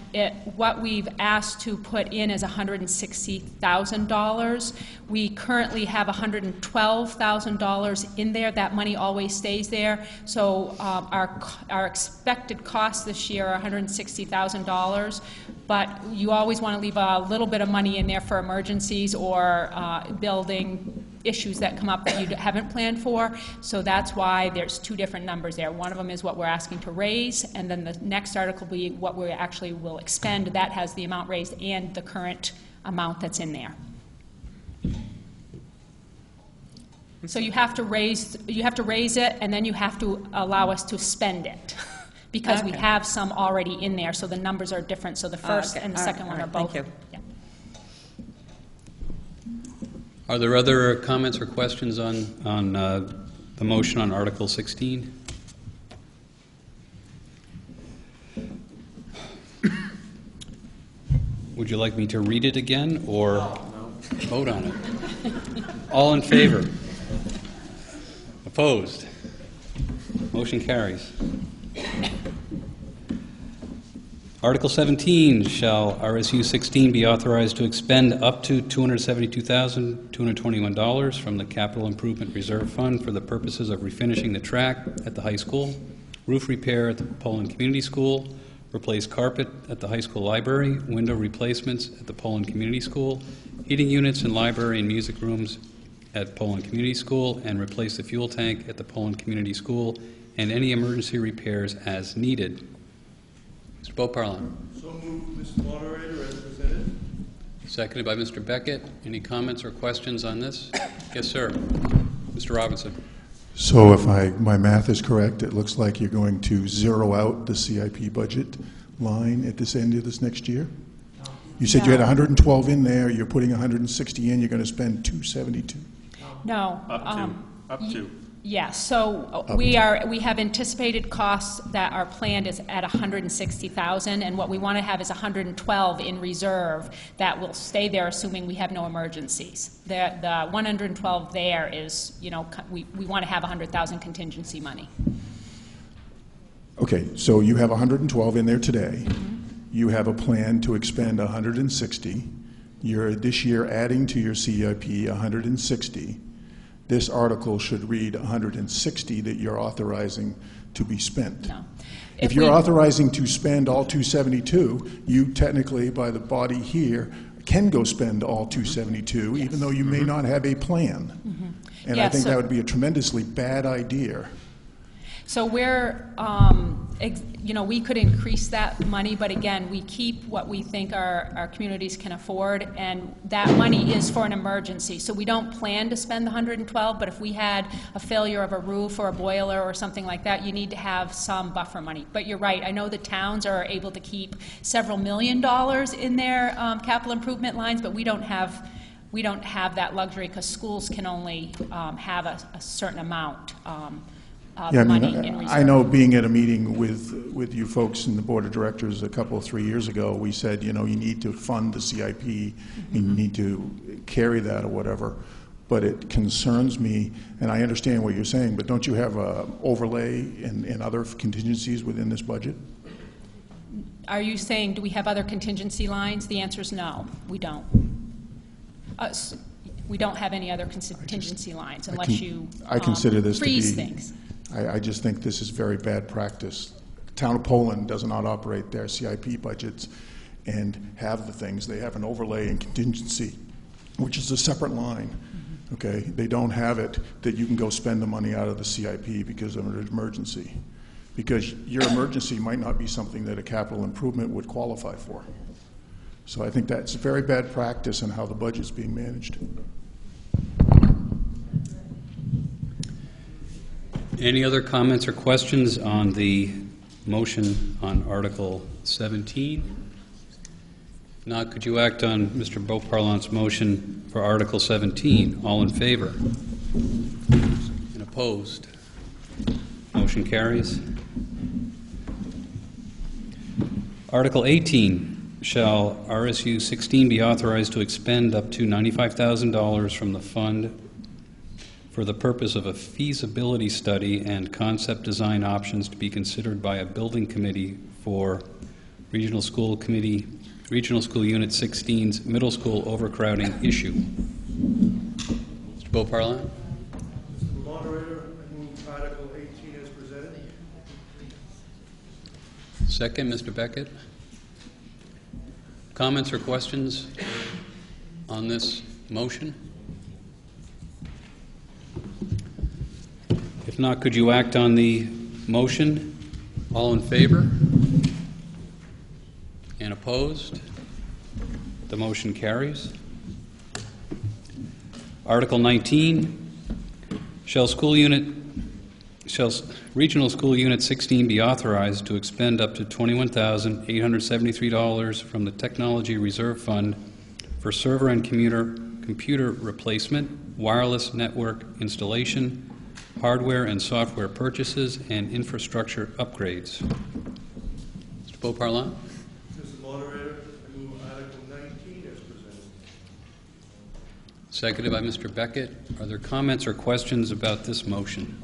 Speaker 2: what we've asked to put in is $160,000. We currently have $112,000 in there. That money always stays there. So our expected costs this year are $160,000. But you always want to leave a little bit of money in there for emergencies or building issues that come up that you haven't planned for. So that's why there's two different numbers there. One of them is what we're asking to raise, and then the next article will be what we actually will expend. That has the amount raised and the current amount that's in there. So you have to raise it, and then you have to allow us to spend it, because we
Speaker 14: Okay.
Speaker 2: have some already in there, so the numbers are different. So the first
Speaker 14: Okay.
Speaker 2: and the
Speaker 14: All right.
Speaker 2: second one
Speaker 14: All
Speaker 2: are
Speaker 14: right.
Speaker 2: both.
Speaker 14: Thank you.
Speaker 2: Yeah.
Speaker 6: Are there other comments or questions on the motion on Article 16? Would you like me to read it again or vote on it? All in favor? Opposed? Motion carries. Article 17, shall RSU 16 be authorized to expend up to $272,221 from the Capital Improvement Reserve Fund for the purposes of refinishing the track at the high school, roof repair at the Poland Community School, replace carpet at the high school library, window replacements at the Poland Community School, heating units in library and music rooms at Poland Community School, and replace the fuel tank at the Poland Community School, and any emergency repairs as needed. Mr. Beauparlin.
Speaker 4: So moved, Mr. Moderator, as presented.
Speaker 6: Seconded by Mr. Beckett. Any comments or questions on this? Yes, sir. Mr. Robinson.
Speaker 10: So if my math is correct, it looks like you're going to zero out the CIP budget line at this end of this next year? You said you had 112 in there, you're putting 160 in, you're going to spend 272?
Speaker 2: No.
Speaker 5: Up to.
Speaker 2: Yes, so we have anticipated costs that are planned is at 160,000, and what we want to have is 112 in reserve that will stay there, assuming we have no emergencies. The 112 there is, we want to have 100,000 contingency money.
Speaker 10: Okay, so you have 112 in there today. You have a plan to expend 160. You're this year adding to your CIP 160. This article should read 160 that you're authorizing to be spent.
Speaker 2: No.
Speaker 10: If you're authorizing to spend all 272, you technically, by the body here, can go spend all 272, even though you may not have a plan. And
Speaker 2: Yeah,
Speaker 10: I think
Speaker 2: so-
Speaker 10: that would be a tremendously bad idea.
Speaker 2: So we're, we could increase that money, but again, we keep what we think our communities can afford, and that money is for an emergency. So we don't plan to spend the 112, but if we had a failure of a roof or a boiler or something like that, you need to have some buffer money. But you're right, I know the towns are able to keep several $1 million in their capital improvement lines, but we don't have that luxury because schools can only have a certain amount.
Speaker 10: Yeah,
Speaker 2: Money in reserve.
Speaker 10: I know being at a meeting with you folks in the Board of Directors 3 years ago, we said, you need to fund the CIP, you need to carry that or whatever. But it concerns me, and I understand what you're saying, but don't you have an overlay and other contingencies within this budget?
Speaker 2: Are you saying, do we have other contingency lines? The answer is no, we don't. We don't have any other contingency lines unless you
Speaker 10: I consider this
Speaker 2: freeze
Speaker 10: to be,
Speaker 2: things.
Speaker 10: I just think this is very bad practice. The town of Poland does not operate their CIP budgets and have the things. They have an overlay and contingency, which is a separate line. Okay, they don't have it that you can go spend the money out of the CIP because of an emergency. Because your emergency might not be something that a capital improvement would qualify for. So I think that's very bad practice in how the budget's being managed.
Speaker 6: Any other comments or questions on the motion on Article 17? Now, could you act on Mr. Beauparlin's motion for Article 17? All in favor? And opposed? Motion carries. Article 18, shall RSU 16 be authorized to expend up to $95,000 from the fund for the purpose of a feasibility study and concept design options to be considered by a building committee for Regional School Unit 16's middle school overcrowding issue. Mr. Beauparlin?
Speaker 4: Mr. Moderator, I move Article 18 as presented.
Speaker 6: Second, Mr. Beckett. Comments or questions on this motion? If not, could you act on the motion? All in favor? And opposed? The motion carries. Article 19, Shall Regional School Unit 16 be authorized to expend up to $21,873 from the Technology Reserve Fund for server and computer replacement, wireless network installation, hardware and software purchases, and infrastructure upgrades? Mr. Beauparlant?
Speaker 4: Mr. Moderator, I move Article 19 as presented.
Speaker 6: Seconded by Mr. Beckett. Are there comments or questions about this motion?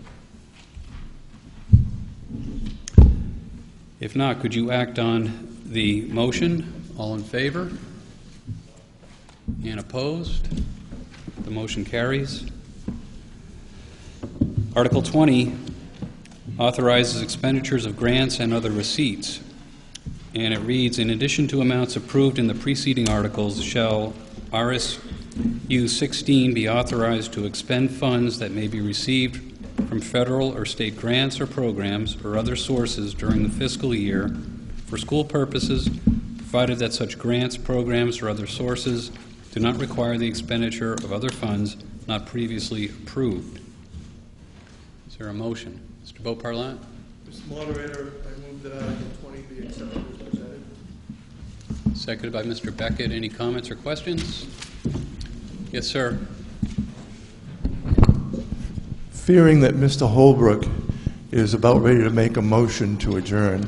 Speaker 6: If not, could you act on the motion? All in favor? And opposed? The motion carries. Article 20 authorizes expenditures of grants and other receipts. And it reads, in addition to amounts approved in the preceding articles, shall RSU 16 be authorized to expend funds that may be received from federal or state grants or programs or other sources during the fiscal year for school purposes, provided that such grants, programs, or other sources do not require the expenditure of other funds not previously approved. Is there a motion? Mr. Beauparlant?
Speaker 4: Mr. Moderator, I move that Article 20 be accepted as presented.
Speaker 6: Seconded by Mr. Beckett. Any comments or questions? Yes, sir.
Speaker 8: Fearing that Mr. Holbrook is about ready to make a motion to adjourn,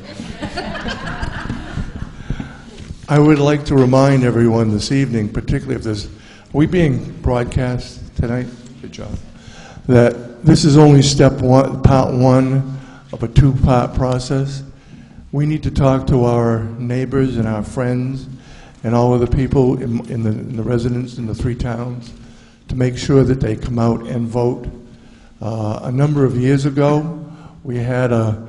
Speaker 8: I would like to remind everyone this evening, particularly if there's, are we being broadcast tonight? Good job. That this is only step one, part one of a two-part process. We need to talk to our neighbors and our friends and all of the people in the residents in the three towns to make sure that they come out and vote. A number of years ago, we had a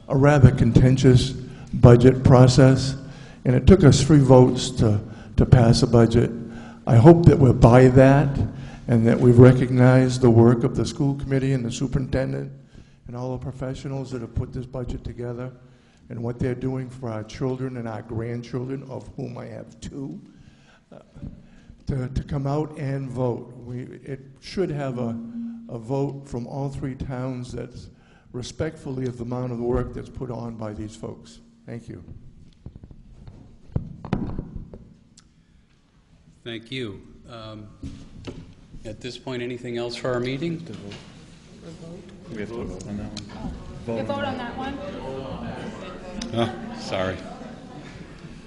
Speaker 8: rather contentious budget process, and it took us 3 votes to pass a budget. I hope that we're by that, and that we've recognized the work of the school committee and the superintendent and all the professionals that have put this budget together and what they're doing for our children and our grandchildren, of whom I have 2, to come out and vote. It should have a vote from all 3 towns that's respectfully of the amount of work that's put on by these folks. Thank you.
Speaker 6: Thank you. At this point, anything else for our meeting?
Speaker 11: We have to vote on that one.
Speaker 2: You vote on that one?
Speaker 6: Oh, sorry.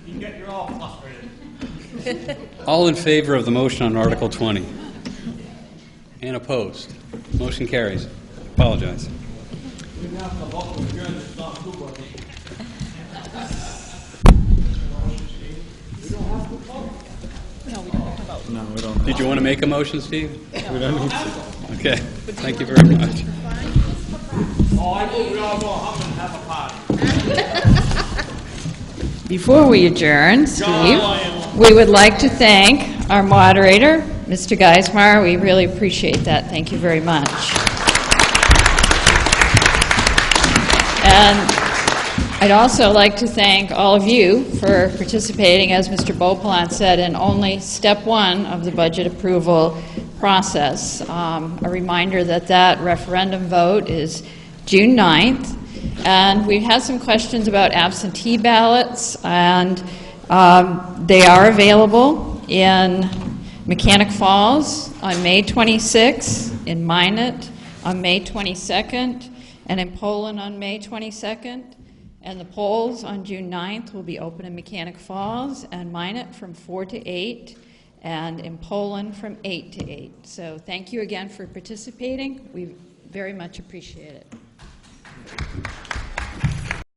Speaker 11: You're all frustrated.
Speaker 6: All in favor of the motion on Article 20? And opposed? Motion carries. Apologize.
Speaker 2: No, we don't have to vote.
Speaker 11: No, we don't.
Speaker 6: Did you want to make a motion, Steve?
Speaker 11: We don't need to.
Speaker 6: Okay. Thank you very much.
Speaker 11: Oh, I move we all go home and have a party.
Speaker 1: Before we adjourn, Steve, we would like to thank our moderator, Mr. Geismar. We really appreciate that. Thank you very much. And I'd also like to thank all of you for participating, as Mr. Beauparlant said, in only step 1 of the budget approval process. A reminder that that referendum vote is June 9th. And we've had some questions about absentee ballots, and they are available in Mechanic Falls on May 26th, in Minot on May 22nd, and in Poland on May 22nd. And the polls on June 9th will be open in Mechanic Falls and Minot from 4 to 8, and in Poland from 8 to 8. So thank you again for participating. We very much appreciate it.